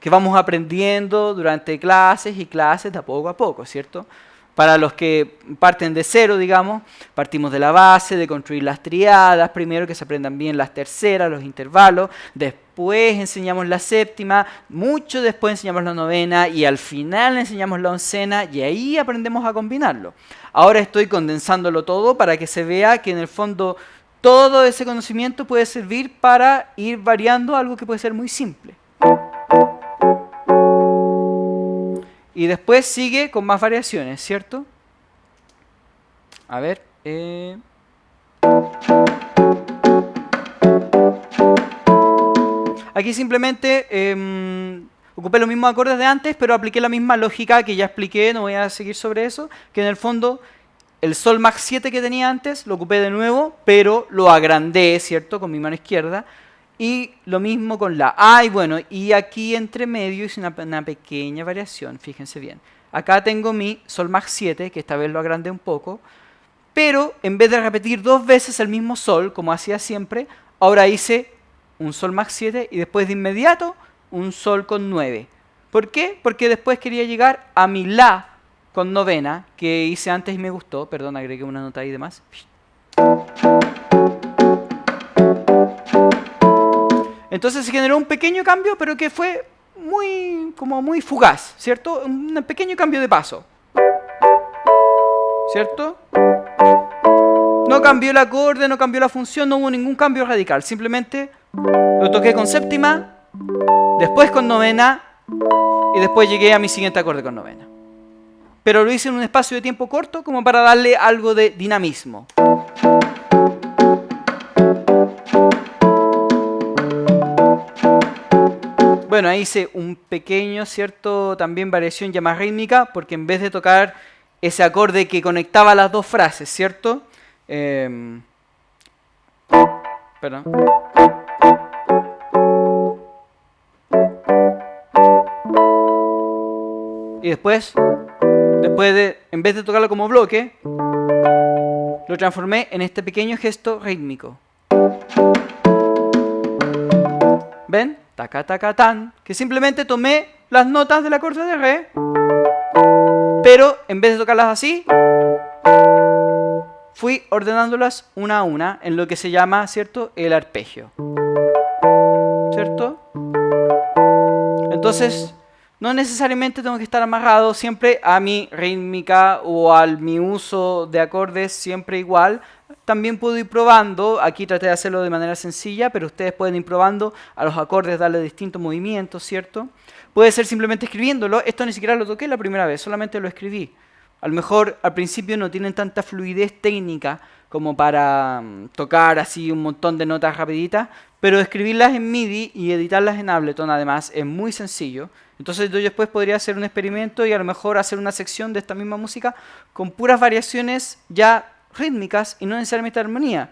vamos aprendiendo durante clases y clases de poco a poco, ¿cierto? Para los que parten de cero, digamos, partimos de la base, de construir las triadas, primero que se aprendan bien las terceras, los intervalos, después enseñamos la séptima, mucho después enseñamos la novena y al final enseñamos la oncena y ahí aprendemos a combinarlo. Ahora estoy condensándolo todo para que se vea que en el fondo todo ese conocimiento puede servir para ir variando algo que puede ser muy simple. Y después sigue con más variaciones, ¿cierto? A ver. Aquí simplemente ocupé los mismos acordes de antes, pero apliqué la misma lógica que ya expliqué, no voy a seguir sobre eso, que en el fondo el sol max 7 que tenía antes lo ocupé de nuevo, pero lo agrandé, ¿cierto? Con mi mano izquierda. Y lo mismo con la A, y bueno, y aquí entre medio hice una pequeña variación, fíjense bien. Acá tengo mi sol max 7, que esta vez lo agrandé un poco, pero en vez de repetir dos veces el mismo sol, como hacía siempre, ahora hice un sol max 7 y después de inmediato un sol con 9. ¿Por qué? Porque después quería llegar a mi la con novena, que hice antes y me gustó, perdón, agregué una nota ahí de más. Entonces se generó un pequeño cambio, pero que fue muy fugaz, ¿cierto? Un pequeño cambio de paso, ¿cierto? No cambió el acorde, no cambió la función, no hubo ningún cambio radical. Simplemente lo toqué con séptima, después con novena y después llegué a mi siguiente acorde con novena. Pero lo hice en un espacio de tiempo corto como para darle algo de dinamismo. Bueno, ahí hice un pequeño, ¿cierto? También variación ya más rítmica, porque en vez de tocar ese acorde que conectaba las dos frases, ¿cierto? Perdón. Y después en vez de tocarlo como bloque, lo transformé en este pequeño gesto rítmico. ¿Ven? Taca, taca, tan. Que simplemente tomé las notas del acorde de re, pero en vez de tocarlas así, fui ordenándolas una a una en lo que se llama, ¿cierto?, el arpegio. ¿Cierto? Entonces, no necesariamente tengo que estar amarrado siempre a mi rítmica o a mi uso de acordes siempre igual. También puedo ir probando, aquí traté de hacerlo de manera sencilla, pero ustedes pueden ir probando a los acordes, darle distintos movimientos, ¿cierto? Puede ser simplemente escribiéndolo. Esto ni siquiera lo toqué la primera vez, solamente lo escribí. A lo mejor al principio no tienen tanta fluidez técnica como para tocar así un montón de notas rapiditas, pero escribirlas en MIDI y editarlas en Ableton además es muy sencillo. Entonces yo después podría hacer un experimento y a lo mejor hacer una sección de esta misma música con puras variaciones ya rítmicas y no necesariamente armonía.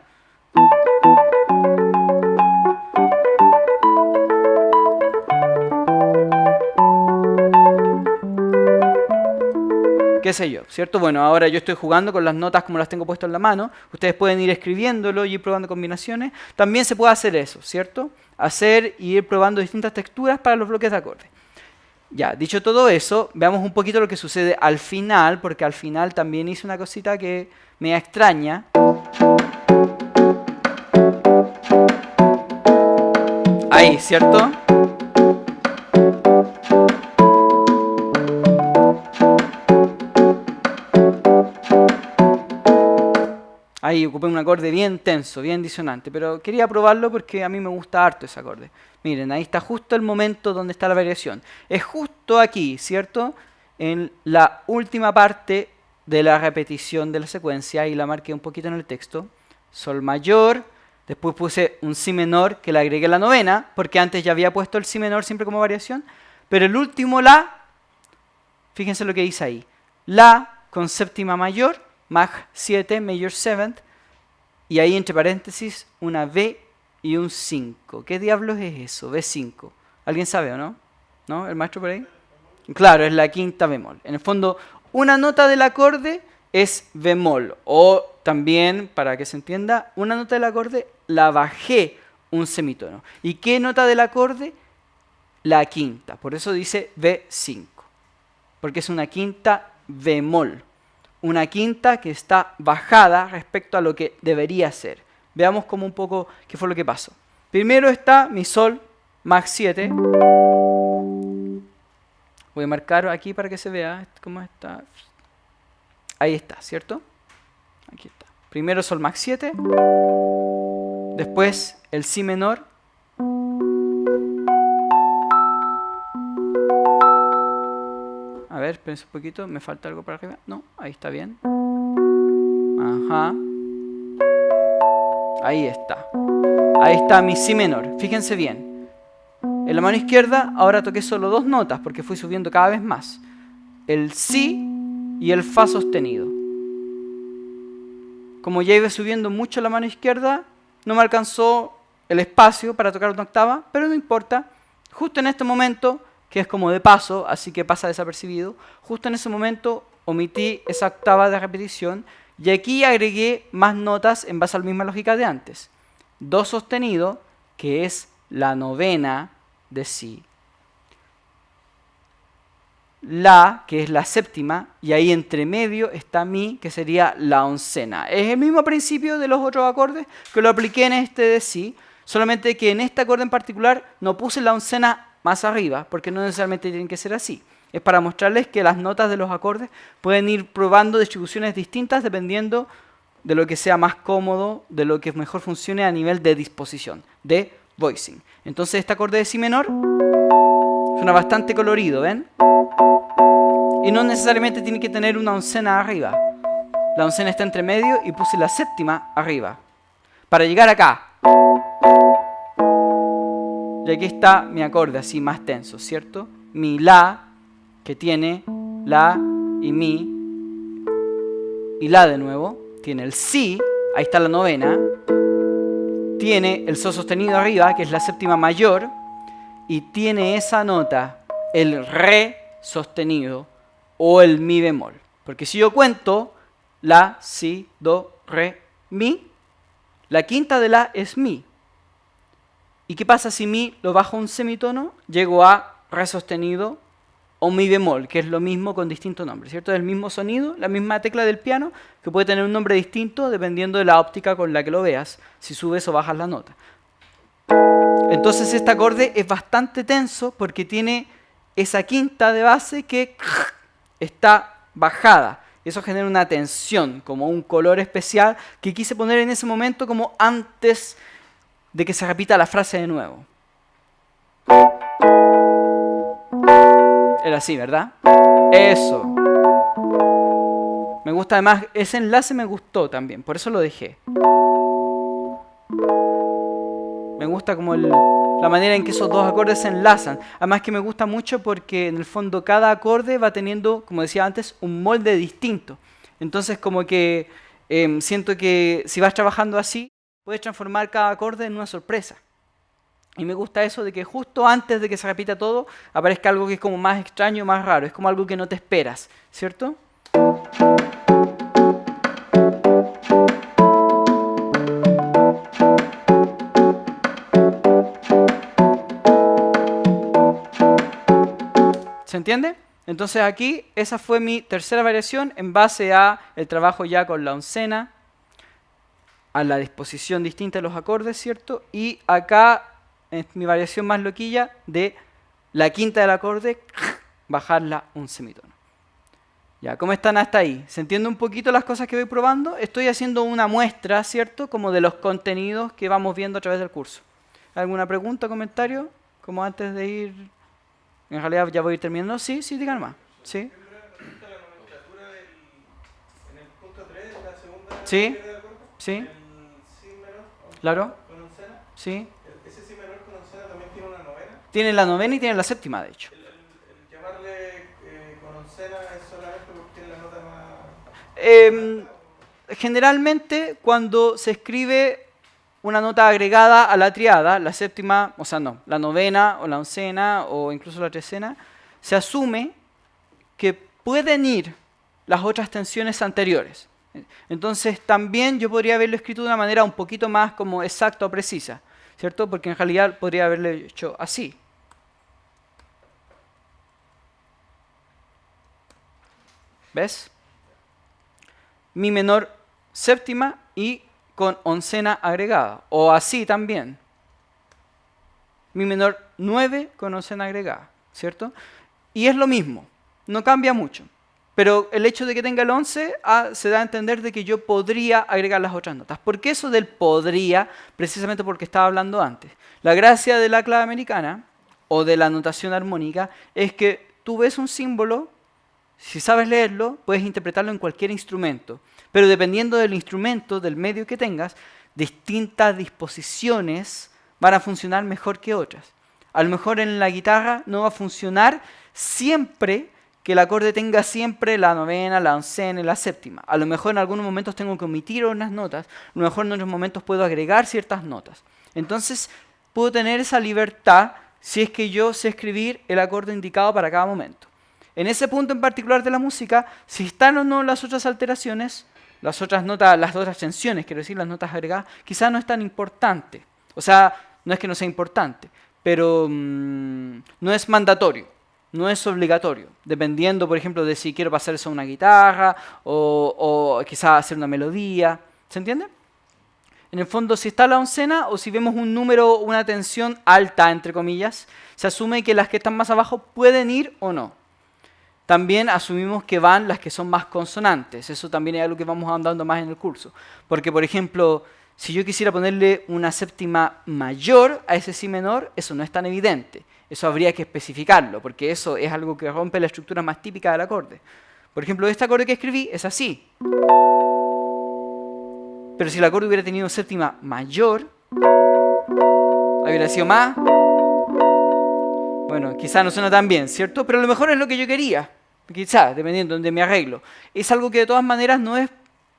Qué sé yo, ¿cierto? Bueno, ahora yo estoy jugando con las notas como las tengo puestas en la mano. Ustedes pueden ir escribiéndolo y ir probando combinaciones. También se puede hacer eso, ¿cierto? Hacer y ir probando distintas texturas para los bloques de acordes. Ya, dicho todo eso, veamos un poquito lo que sucede al final, porque al final también hice una cosita que me extraña. Ahí, ¿cierto? Ahí ocupé un acorde bien tenso, bien disonante, pero quería probarlo porque a mí me gusta harto ese acorde. Miren, ahí está justo el momento donde está la variación. Es justo aquí, ¿cierto? En la última parte de la repetición de la secuencia, y la marqué un poquito en el texto. Sol mayor, después puse un si menor que le agregué la novena, porque antes ya había puesto el si menor siempre como variación, pero el último la, fíjense lo que dice ahí, la con séptima mayor, Maj 7, Major 7, y ahí entre paréntesis una B y un 5. ¿Qué diablos es eso? B5. ¿Alguien sabe o no? ¿No? ¿El maestro por ahí? Claro, es la quinta bemol. En el fondo, una nota del acorde es bemol. O también, para que se entienda, una nota del acorde la bajé un semitono. ¿Y qué nota del acorde? La quinta. Por eso dice B5. Porque es una quinta bemol. Una quinta que está bajada respecto a lo que debería ser. Veamos como un poco qué fue lo que pasó. Primero está mi sol, Maj 7. Voy a marcar aquí para que se vea cómo está. Ahí está, ¿cierto? Aquí está. Primero sol Maj 7. Después el si menor. A ver, espérense un poquito, me falta algo para arriba. No, ahí está bien. Ajá. Ahí está. Ahí está mi si menor. Fíjense bien. En la mano izquierda ahora toqué solo dos notas porque fui subiendo cada vez más. El si y el fa sostenido. Como ya iba subiendo mucho la mano izquierda, no me alcanzó el espacio para tocar una octava, pero no importa. Justo en este momento, que es como de paso, así que pasa desapercibido, justo en ese momento omití esa octava de repetición y aquí agregué más notas en base a la misma lógica de antes. Do sostenido, que es la novena de si. La, que es la séptima, y ahí entre medio está mi, que sería la oncena. Es el mismo principio de los otros acordes que lo apliqué en este de si, solamente que en este acorde en particular no puse la oncena más arriba, porque no necesariamente tienen que ser así. Es para mostrarles que las notas de los acordes pueden ir probando distribuciones distintas dependiendo de lo que sea más cómodo, de lo que mejor funcione a nivel de disposición, de voicing. Entonces este acorde de si menor suena bastante colorido, ¿ven? Y no necesariamente tiene que tener una oncena arriba. La oncena está entre medio y puse la séptima arriba. Para llegar acá. Y aquí está mi acorde así más tenso, ¿cierto? Mi la, que tiene la y mi, y la de nuevo, tiene el si, ahí está la novena, tiene el sol sostenido arriba, que es la séptima mayor, y tiene esa nota, el re sostenido o el mi bemol. Porque si yo cuento la, si, do, re, mi, la quinta de la es mi. ¿Y qué pasa si mi lo bajo un semitono? Llego a re sostenido o mi bemol, que es lo mismo con distinto nombre, ¿cierto? Es el mismo sonido, la misma tecla del piano, que puede tener un nombre distinto dependiendo de la óptica con la que lo veas, si subes o bajas la nota. Entonces este acorde es bastante tenso porque tiene esa quinta de base que está bajada. Eso genera una tensión, como un color especial que quise poner en ese momento como antes de que se repita la frase de nuevo. Era así, ¿verdad? Eso. Me gusta además, ese enlace me gustó también, por eso lo dejé. Me gusta como la manera en que esos dos acordes se enlazan. Además que me gusta mucho porque en el fondo cada acorde va teniendo, como decía antes, un molde distinto. Entonces como que siento que si vas trabajando así, puedes transformar cada acorde en una sorpresa. Y me gusta eso de que justo antes de que se repita todo, aparezca algo que es como más extraño, más raro. Es como algo que no te esperas, ¿cierto? ¿Se entiende? Entonces aquí esa fue mi tercera variación en base a el trabajo ya con la oncena, a la disposición distinta de los acordes, ¿cierto? Y acá es mi variación más loquilla de la quinta del acorde, bajarla un semitono. Ya, ¿cómo están hasta ahí? ¿Se entiende un poquito las cosas que voy probando? Estoy haciendo una muestra, ¿cierto? Como de los contenidos que vamos viendo a través del curso. ¿Alguna pregunta, comentario? Como antes de ir... En realidad ya voy a ir terminando. Sí, digan más. ¿Sí? Respecto a la nomenclatura en el punto 3, la segunda Sí, de acorde, sí, el si menor claro, con oncena, sí. ese si menor con oncena también tiene una novena. Tienen la novena y tienen la séptima, de hecho. El llamarle con oncena es solamente porque es la nota más... Generalmente, cuando se escribe una nota agregada a la triada, la séptima, o sea, no, la novena o la oncena o incluso la trecena, se asume que pueden ir las otras tensiones anteriores. Entonces, también yo podría haberlo escrito de una manera un poquito más como exacta o precisa, ¿cierto? Porque en realidad podría haberlo hecho así. ¿Ves? Mi menor séptima y con oncena agregada. O así también. Mi menor 9 con oncena agregada, ¿cierto? Y es lo mismo, no cambia mucho. Pero el hecho de que tenga el 11 se da a entender de que yo podría agregar las otras notas. ¿Por qué eso del podría? Precisamente porque estaba hablando antes. La gracia de la clave americana o de la notación armónica es que tú ves un símbolo, si sabes leerlo, puedes interpretarlo en cualquier instrumento. Pero dependiendo del instrumento, del medio que tengas, distintas disposiciones van a funcionar mejor que otras. A lo mejor en la guitarra no va a funcionar siempre que el acorde tenga siempre la novena, la oncena y la séptima. A lo mejor en algunos momentos tengo que omitir unas notas, a lo mejor en otros momentos puedo agregar ciertas notas. Entonces, puedo tener esa libertad si es que yo sé escribir el acorde indicado para cada momento. En ese punto en particular de la música, si están o no las otras alteraciones, las otras notas, las otras tensiones, quiero decir, las notas agregadas, quizás no es tan importante. O sea, no es que no sea importante, pero no es mandatorio, no es obligatorio, dependiendo, por ejemplo, de si quiero pasar eso a una guitarra o quizás hacer una melodía. ¿Se entiende? En el fondo, si está la oncena o si vemos un número, una tensión alta, entre comillas, se asume que las que están más abajo pueden ir o no. También asumimos que van las que son más consonantes. Eso también es algo que vamos andando más en el curso. Porque, por ejemplo, si yo quisiera ponerle una séptima mayor a ese si menor, eso no es tan evidente. Eso habría que especificarlo, porque eso es algo que rompe la estructura más típica del acorde. Por ejemplo, este acorde que escribí es así. Pero si el acorde hubiera tenido séptima mayor, hubiera sido más Bueno, quizás no suena tan bien, ¿cierto? Pero a lo mejor es lo que yo quería. Quizás, dependiendo de mi arreglo. Es algo que de todas maneras no es...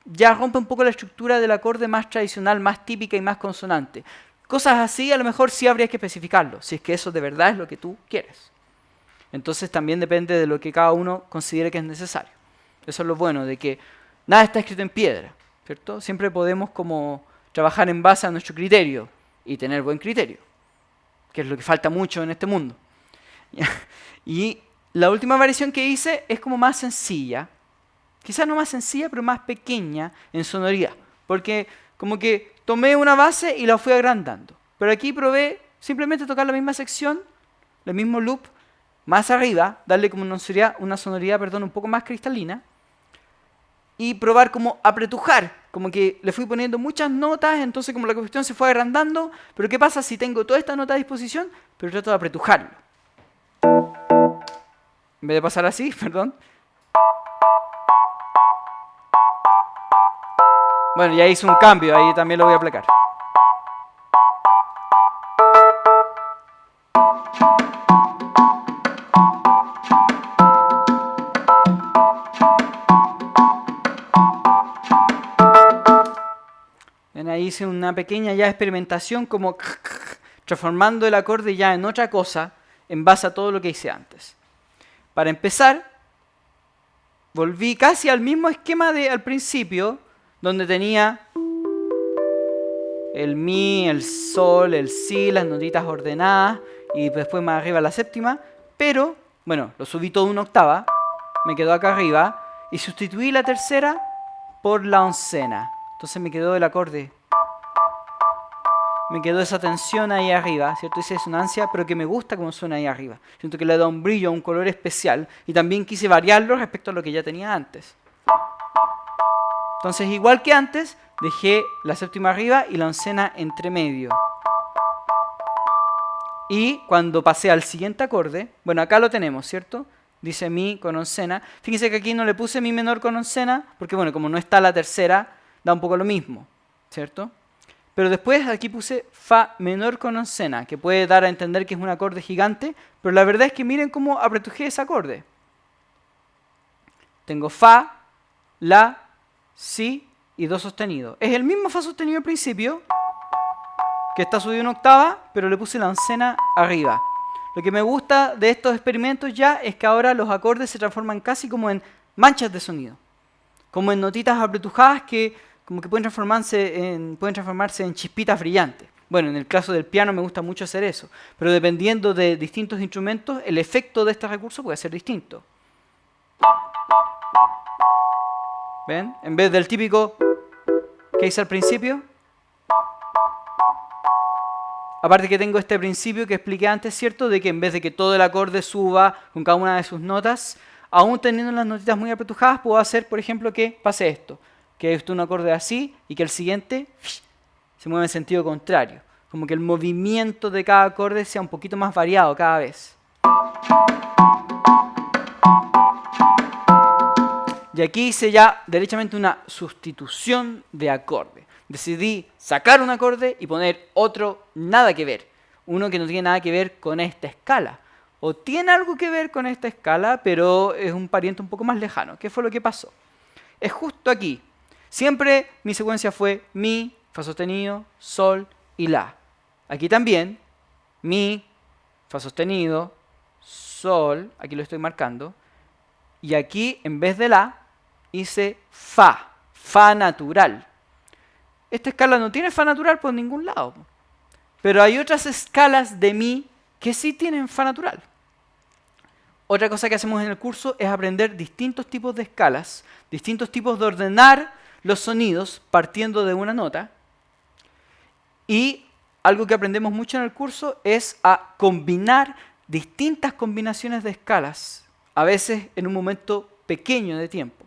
Ya rompe un poco la estructura del acorde más tradicional, más típica y más consonante. Cosas así a lo mejor sí habría que especificarlo, si es que eso de verdad es lo que tú quieres. Entonces también depende de lo que cada uno considere que es necesario. Eso es lo bueno, de que nada está escrito en piedra, ¿cierto? Siempre podemos como trabajar en base a nuestro criterio y tener buen criterio, que es lo que falta mucho en este mundo. Y la última variación que hice es como más sencilla, quizás no más sencilla, pero más pequeña en sonoridad, porque como que tomé una base y la fui agrandando. Pero aquí probé simplemente tocar la misma sección, el mismo loop, más arriba, darle como una sonoridad un poco más cristalina, y probar como apretujar, como que le fui poniendo muchas notas, entonces como la cuestión se fue agrandando, pero ¿qué pasa si tengo toda esta nota a disposición, pero trato de apretujarlo? En vez de pasar así, perdón. Bueno, ya hice un cambio, ahí también lo voy a aplacar. Bien, ahí hice una pequeña ya experimentación como transformando el acorde ya en otra cosa en base a todo lo que hice antes. Para empezar, volví casi al mismo esquema de al principio, donde tenía el mi, el sol, el si, las notitas ordenadas y después más arriba la séptima, pero, bueno, lo subí todo una octava, me quedó acá arriba y sustituí la tercera por la oncena. Entonces me quedó el acorde, me quedó esa tensión ahí arriba, ¿cierto? Esa disonancia, pero que me gusta como suena ahí arriba. Siento que le da un brillo, un color especial y también quise variarlo respecto a lo que ya tenía antes. Entonces, igual que antes, dejé la séptima arriba y la oncena entre medio. Y cuando pasé al siguiente acorde, bueno, acá lo tenemos, ¿cierto? Dice mi con oncena. Fíjense que aquí no le puse mi menor con oncena, porque bueno, como no está la tercera, da un poco lo mismo, ¿cierto? Pero después aquí puse fa menor con oncena, que puede dar a entender que es un acorde gigante, pero la verdad es que miren cómo apretujé ese acorde. Tengo fa, la, si y do sostenido. Es el mismo fa sostenido al principio, que está subido una octava, pero le puse la oncena arriba. Lo que me gusta de estos experimentos ya es que ahora los acordes se transforman casi como en manchas de sonido, como en notitas apretujadas que como que pueden transformarse en chispitas brillantes. Bueno, en el caso del piano me gusta mucho hacer eso, pero dependiendo de distintos instrumentos, el efecto de este recurso puede ser distinto. ¿Ven? En vez del típico que hice al principio. Aparte que tengo este principio que expliqué antes, ¿cierto? De que en vez de que todo el acorde suba con cada una de sus notas, aún teniendo las notitas muy apretujadas, puedo hacer, por ejemplo, que pase esto. Que esto es un acorde así y que el siguiente se mueve en sentido contrario. Como que el movimiento de cada acorde sea un poquito más variado cada vez. Y aquí hice ya derechamente una sustitución de acorde. Decidí sacar un acorde y poner otro nada que ver. Uno que no tiene nada que ver con esta escala. O tiene algo que ver con esta escala, pero es un pariente un poco más lejano. ¿Qué fue lo que pasó? Es justo aquí. Siempre mi secuencia fue mi, fa sostenido, sol y la. Aquí también, mi, fa sostenido, sol, aquí lo estoy marcando. Y aquí, en vez de la, hice fa, fa natural. Esta escala no tiene fa natural por ningún lado. Pero hay otras escalas de mi que sí tienen fa natural. Otra cosa que hacemos en el curso es aprender distintos tipos de escalas, distintos tipos de ordenar los sonidos partiendo de una nota. Y algo que aprendemos mucho en el curso es a combinar distintas combinaciones de escalas, a veces en un momento pequeño de tiempo.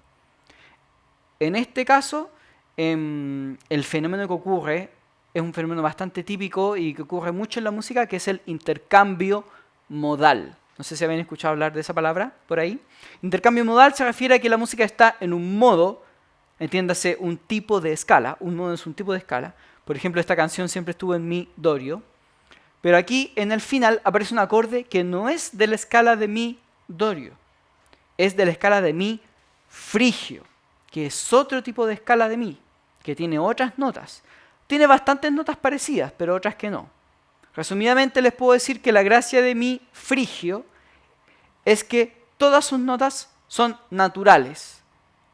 En este caso, el fenómeno que ocurre es un fenómeno bastante típico y que ocurre mucho en la música, que es el intercambio modal. No sé si habían escuchado hablar de esa palabra por ahí. Intercambio modal se refiere a que la música está en un modo, entiéndase, un tipo de escala. Un modo es un tipo de escala. Por ejemplo, esta canción siempre estuvo en mi dorio, Pero aquí en el final aparece un acorde que no es de la escala de mi dorio, es de la escala de mi frigio, que es otro tipo de escala de mi, que tiene otras notas. Tiene bastantes notas parecidas, pero otras que no. Resumidamente les puedo decir que la gracia de mi frigio es que todas sus notas son naturales.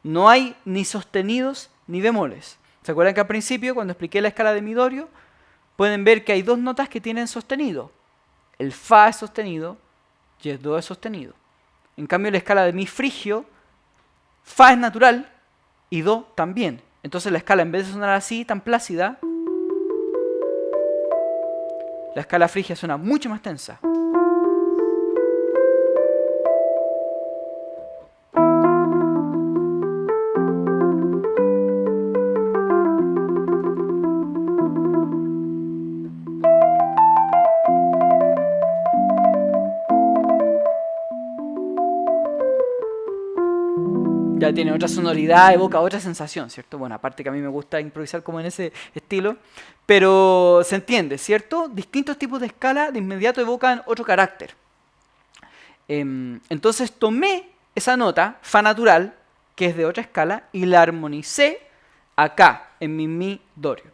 No hay ni sostenidos ni bemoles. ¿Se acuerdan que al principio, cuando expliqué la escala de mi dorio, pueden ver que hay dos notas que tienen sostenido? El fa es sostenido y el do es sostenido. En cambio, la escala de mi frigio, fa es natural y do también. Entonces la escala, en vez de sonar así, tan plácida, la escala frigia suena mucho más tensa. Ya tiene otra sonoridad, evoca otra sensación, ¿cierto? Bueno, aparte que a mí me gusta improvisar como en ese estilo, pero se entiende, ¿cierto? Distintos tipos de escala de inmediato evocan otro carácter. Entonces tomé esa nota, fa natural, que es de otra escala, y la armonicé acá, en mi mi dorio.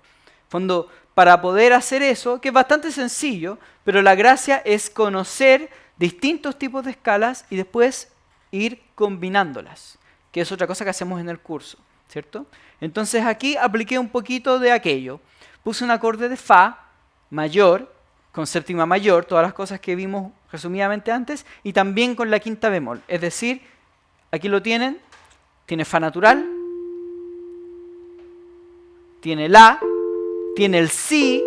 Fondo, para poder hacer eso, que es bastante sencillo, pero la gracia es conocer distintos tipos de escalas y después ir combinándolas, que es otra cosa que hacemos en el curso, ¿cierto? Entonces aquí apliqué un poquito de aquello. Puse un acorde de fa mayor, con séptima mayor, todas las cosas que vimos resumidamente antes, y también con la quinta bemol. Es decir, aquí lo tienen, tiene fa natural, tiene la, tiene el si,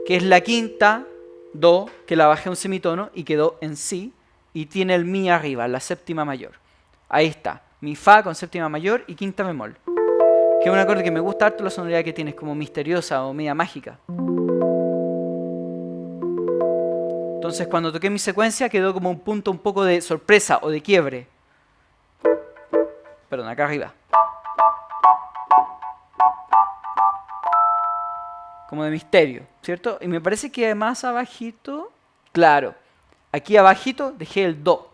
que es la quinta, do, que la bajé un semitono y quedó en si, y tiene el mi arriba, la séptima mayor. Ahí está, mi fa con séptima mayor y quinta bemol. Que es un acorde que me gusta harto la sonoridad que tiene, es como misteriosa o media mágica. Entonces cuando toqué mi secuencia quedó como un punto un poco de sorpresa o de quiebre. Perdón, acá arriba. Como de misterio, ¿cierto? Y me parece que más abajito, claro, aquí abajito dejé el do.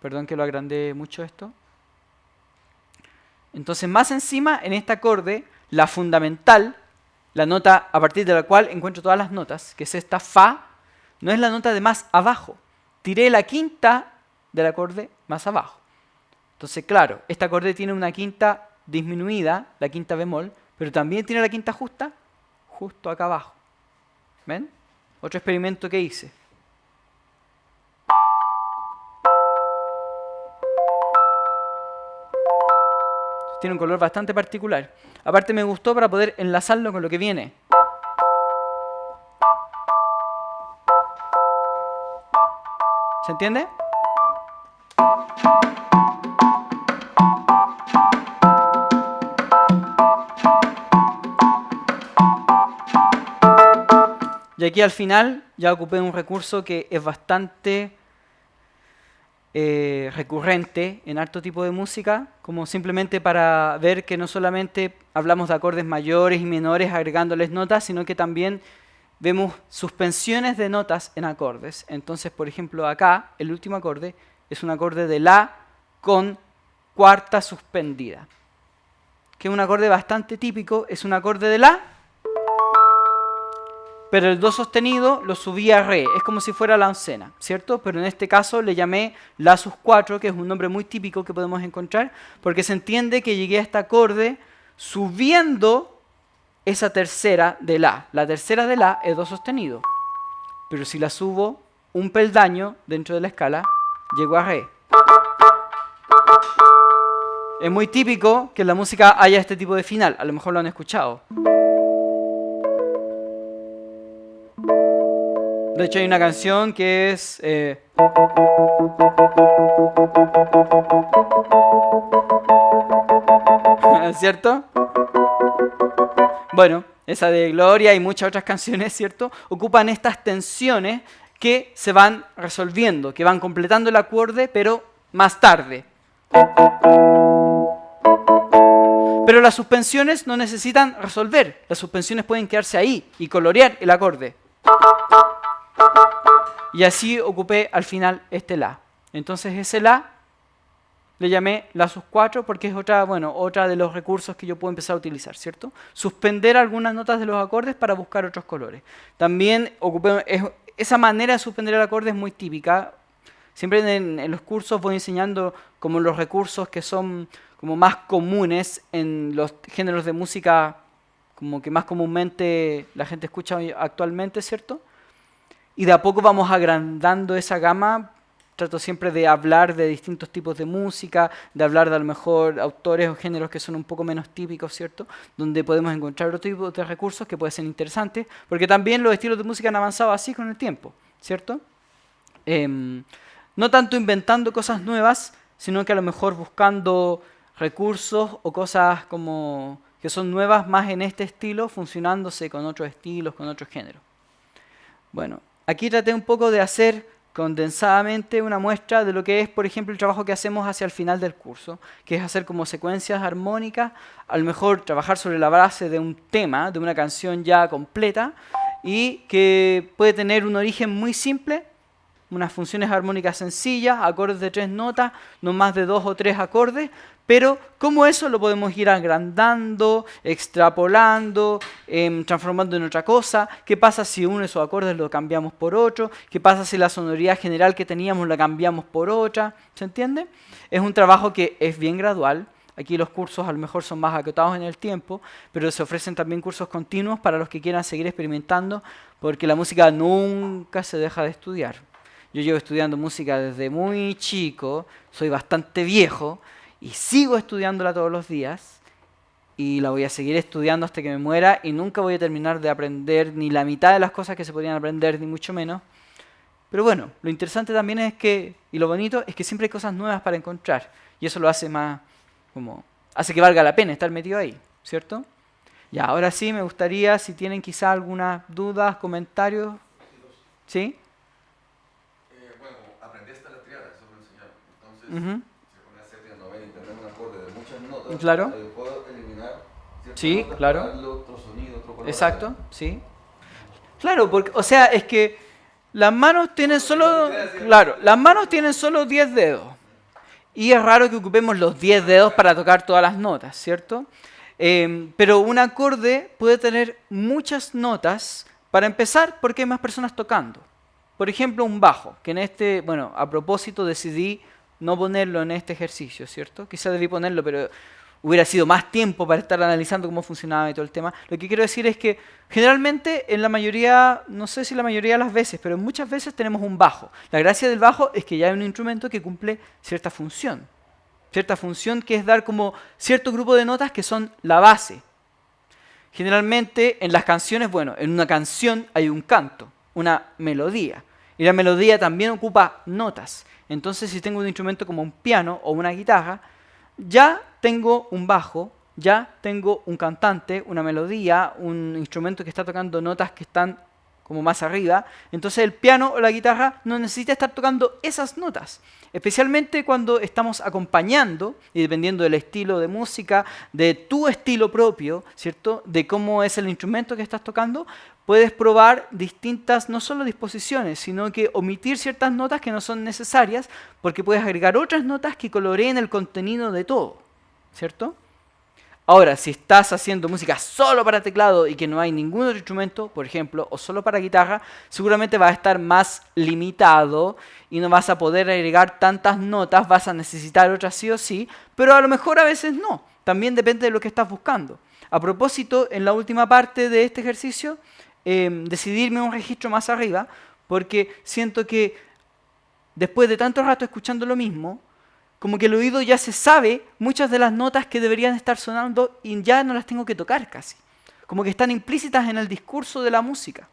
Perdón que lo agrandé mucho esto. Entonces más encima, en este acorde, la fundamental, la nota a partir de la cual encuentro todas las notas, que es esta fa, no es la nota de más abajo. Tiré la quinta del acorde más abajo. Entonces, claro, este acorde tiene una quinta disminuida, la quinta bemol, pero también tiene la quinta justa, justo acá abajo. ¿Ven? Otro experimento que hice. Tiene un color bastante particular. Aparte me gustó para poder enlazarlo con lo que viene. ¿Se entiende? Y aquí al final ya ocupé un recurso que es bastante recurrente en harto tipo de música, como simplemente para ver que no solamente hablamos de acordes mayores y menores agregándoles notas, sino que también vemos suspensiones de notas en acordes. Entonces, por ejemplo, acá el último acorde es un acorde de la con cuarta suspendida, que es un acorde bastante típico, es un acorde de la, pero el do sostenido lo subí a re, es como si fuera la oncena, ¿cierto? Pero en este caso le llamé la sus 4, que es un nombre muy típico que podemos encontrar, porque se entiende que llegué a este acorde subiendo esa tercera de la. La tercera de la es do sostenido, pero si la subo un peldaño dentro de la escala, llego a re. Es muy típico que en la música haya este tipo de final, a lo mejor lo han escuchado. De hecho, hay una canción que es... ¿cierto? Bueno, esa de Gloria y muchas otras canciones, ¿cierto? Ocupan estas tensiones que se van resolviendo, que van completando el acorde, pero más tarde. Pero las suspensiones no necesitan resolver. Las suspensiones pueden quedarse ahí y colorear el acorde. Y así ocupé al final este La. Entonces ese La le llamé La sus 4 porque es otra de los recursos que yo puedo empezar a utilizar, ¿cierto? Suspender algunas notas de los acordes para buscar otros colores. También esa manera de suspender el acorde es muy típica. Siempre en los cursos voy enseñando como los recursos que son como más comunes en los géneros de música como que más comúnmente la gente escucha actualmente, ¿cierto? Y de a poco vamos agrandando esa gama. Trato siempre de hablar de distintos tipos de música, de hablar de a lo mejor autores o géneros que son un poco menos típicos, ¿cierto? Donde podemos encontrar otro tipo de recursos que pueden ser interesantes, porque también los estilos de música han avanzado así con el tiempo, ¿cierto? No tanto inventando cosas nuevas, sino que a lo mejor buscando recursos o cosas como que son nuevas más en este estilo, funcionándose con otros estilos, con otros géneros. Bueno, aquí traté un poco de hacer condensadamente una muestra de lo que es, por ejemplo, el trabajo que hacemos hacia el final del curso, que es hacer como secuencias armónicas, a lo mejor trabajar sobre la base de un tema, de una canción ya completa, y que puede tener un origen muy simple, unas funciones armónicas sencillas, acordes de 3 notas, no más de 2 o 3 acordes, pero cómo eso lo podemos ir agrandando, extrapolando, transformando en otra cosa. ¿Qué pasa si uno de esos acordes lo cambiamos por otro? ¿Qué pasa si la sonoridad general que teníamos la cambiamos por otra? ¿Se entiende? Es un trabajo que es bien gradual. Aquí los cursos a lo mejor son más acotados en el tiempo, pero se ofrecen también cursos continuos para los que quieran seguir experimentando, porque la música nunca se deja de estudiar. Yo llevo estudiando música desde muy chico, soy bastante viejo y sigo estudiándola todos los días y la voy a seguir estudiando hasta que me muera y nunca voy a terminar de aprender ni la mitad de las cosas que se podrían aprender, ni mucho menos. Pero bueno, lo interesante también es que, y lo bonito, es que siempre hay cosas nuevas para encontrar y eso lo hace más, hace que valga la pena estar metido ahí, ¿cierto? Ya, ahora sí me gustaría, si tienen quizá algunas dudas, comentarios, ¿sí? Entonces, si pone séptima, novena y tener un acorde de muchas notas, claro. puedo eliminar ciertas sí, notas claro. para darle otro sonido, otro color. Exacto, sí. Claro, porque, o sea, es que las manos tienen solo, claro, las manos tienen solo 10 dedos. Y es raro que ocupemos los 10 dedos para tocar todas las notas, ¿cierto? Pero un acorde puede tener muchas notas para empezar porque hay más personas tocando. Por ejemplo, un bajo, que a propósito decidí no ponerlo en este ejercicio, ¿cierto? Quizá debí ponerlo, pero hubiera sido más tiempo para estar analizando cómo funcionaba y todo el tema. Lo que quiero decir es que generalmente en la mayoría, no sé si la mayoría de las veces, pero muchas veces tenemos un bajo. La gracia del bajo es que ya hay un instrumento que cumple cierta función que es dar como cierto grupo de notas que son la base. Generalmente en las canciones, en una canción hay un canto, una melodía. Y la melodía también ocupa notas. Entonces, si tengo un instrumento como un piano o una guitarra, ya tengo un bajo, ya tengo un cantante, una melodía, un instrumento que está tocando notas que están como más arriba. Entonces, el piano o la guitarra no necesita estar tocando esas notas. Especialmente cuando estamos acompañando, y dependiendo del estilo de música, de tu estilo propio, ¿cierto? De cómo es el instrumento que estás tocando, puedes probar distintas, no solo disposiciones, sino que omitir ciertas notas que no son necesarias, porque puedes agregar otras notas que coloreen el contenido de todo, ¿cierto? Ahora, si estás haciendo música solo para teclado y que no hay ningún otro instrumento, por ejemplo, o solo para guitarra, seguramente vas a estar más limitado y no vas a poder agregar tantas notas, vas a necesitar otras sí o sí, pero a lo mejor a veces no. También depende de lo que estás buscando. A propósito, en la última parte de este ejercicio, decidí irme a un registro más arriba, porque siento que después de tanto rato escuchando lo mismo, como que el oído ya se sabe muchas de las notas que deberían estar sonando y ya no las tengo que tocar casi. Como que están implícitas en el discurso de la música.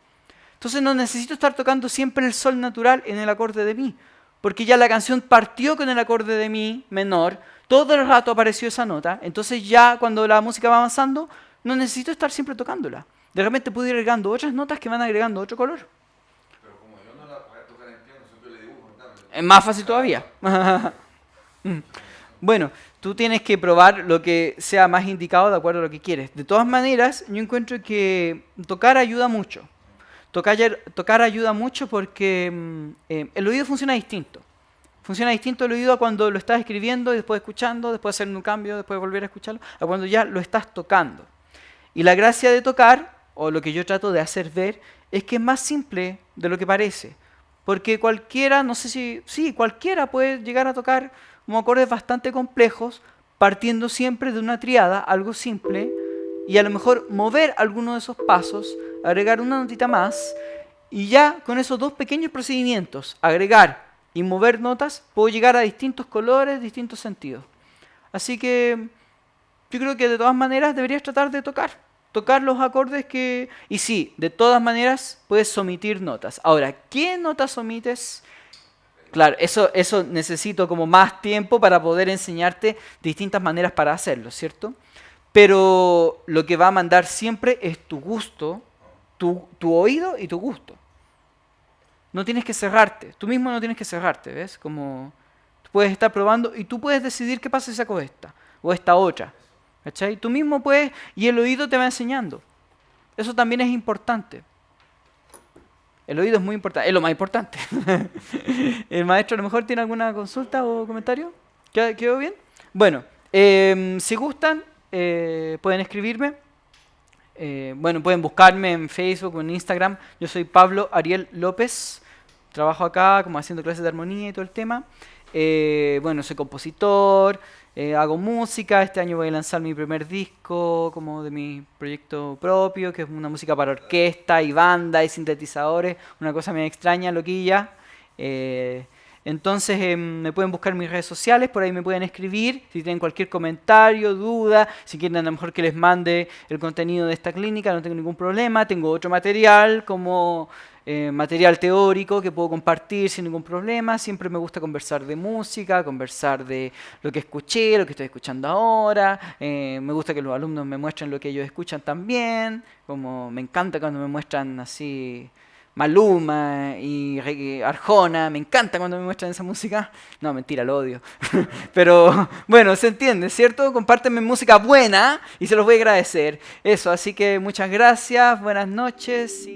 Entonces no necesito estar tocando siempre el sol natural en el acorde de mi, porque ya la canción partió con el acorde de mi menor, todo el rato apareció esa nota, entonces ya cuando la música va avanzando, no necesito estar siempre tocándola. De repente puedo ir agregando otras notas que van agregando otro color. Pero como yo no la voy a tocar en piano, siempre le dibujo. Es más fácil todavía. Bueno, tú tienes que probar lo que sea más indicado de acuerdo a lo que quieres. De todas maneras, yo encuentro que tocar ayuda mucho. Tocar ayuda mucho porque el oído funciona distinto. Funciona distinto el oído a cuando lo estás escribiendo y después escuchando, después hacer un cambio, después volver a escucharlo, a cuando ya lo estás tocando. Y la gracia de tocar, o lo que yo trato de hacer ver, es que es más simple de lo que parece. Porque cualquiera, no sé si... Sí, cualquiera puede llegar a tocar como acordes bastante complejos, partiendo siempre de una triada, algo simple, y a lo mejor mover alguno de esos pasos, agregar una notita más, y ya con esos dos pequeños procedimientos, agregar y mover notas, puedo llegar a distintos colores, distintos sentidos. Así que yo creo que de todas maneras deberías tratar de tocar los acordes que... Y sí, de todas maneras puedes omitir notas. Ahora, ¿qué notas omites? Claro, eso necesito como más tiempo para poder enseñarte distintas maneras para hacerlo, ¿cierto? Pero lo que va a mandar siempre es tu gusto, tu oído y tu gusto. No tienes que cerrarte, tú mismo no tienes que cerrarte, ¿ves? Como tú puedes estar probando y tú puedes decidir qué pasa si saco esta o esta otra, ¿cachai? Tú mismo puedes y el oído te va enseñando. Eso también es importante. El oído es muy importante, es lo más importante. ¿El maestro a lo mejor tiene alguna consulta o comentario? ¿Quedó bien? Bueno, si gustan, pueden escribirme. Bueno, pueden buscarme en Facebook o en Instagram. Yo soy Pablo Ariel López. Trabajo acá como haciendo clases de armonía y todo el tema. Bueno, soy compositor, hago música. Este año voy a lanzar mi primer disco como de mi proyecto propio, que es una música para orquesta y banda y sintetizadores. Una cosa medio extraña, loquilla. Entonces me pueden buscar en mis redes sociales, por ahí me pueden escribir si tienen cualquier comentario, duda, si quieren a lo mejor que les mande el contenido de esta clínica, no tengo ningún problema. Tengo otro material como material teórico que puedo compartir sin ningún problema. Siempre me gusta conversar de música, conversar de lo que escuché, lo que estoy escuchando ahora. Me gusta que los alumnos me muestren lo que ellos escuchan también, como me encanta cuando me muestran así... Maluma y Arjona, me encanta cuando me muestran esa música. No, mentira, lo odio. Pero bueno, se entiende, ¿cierto? Compártenme música buena y se los voy a agradecer. Eso, así que muchas gracias, buenas noches.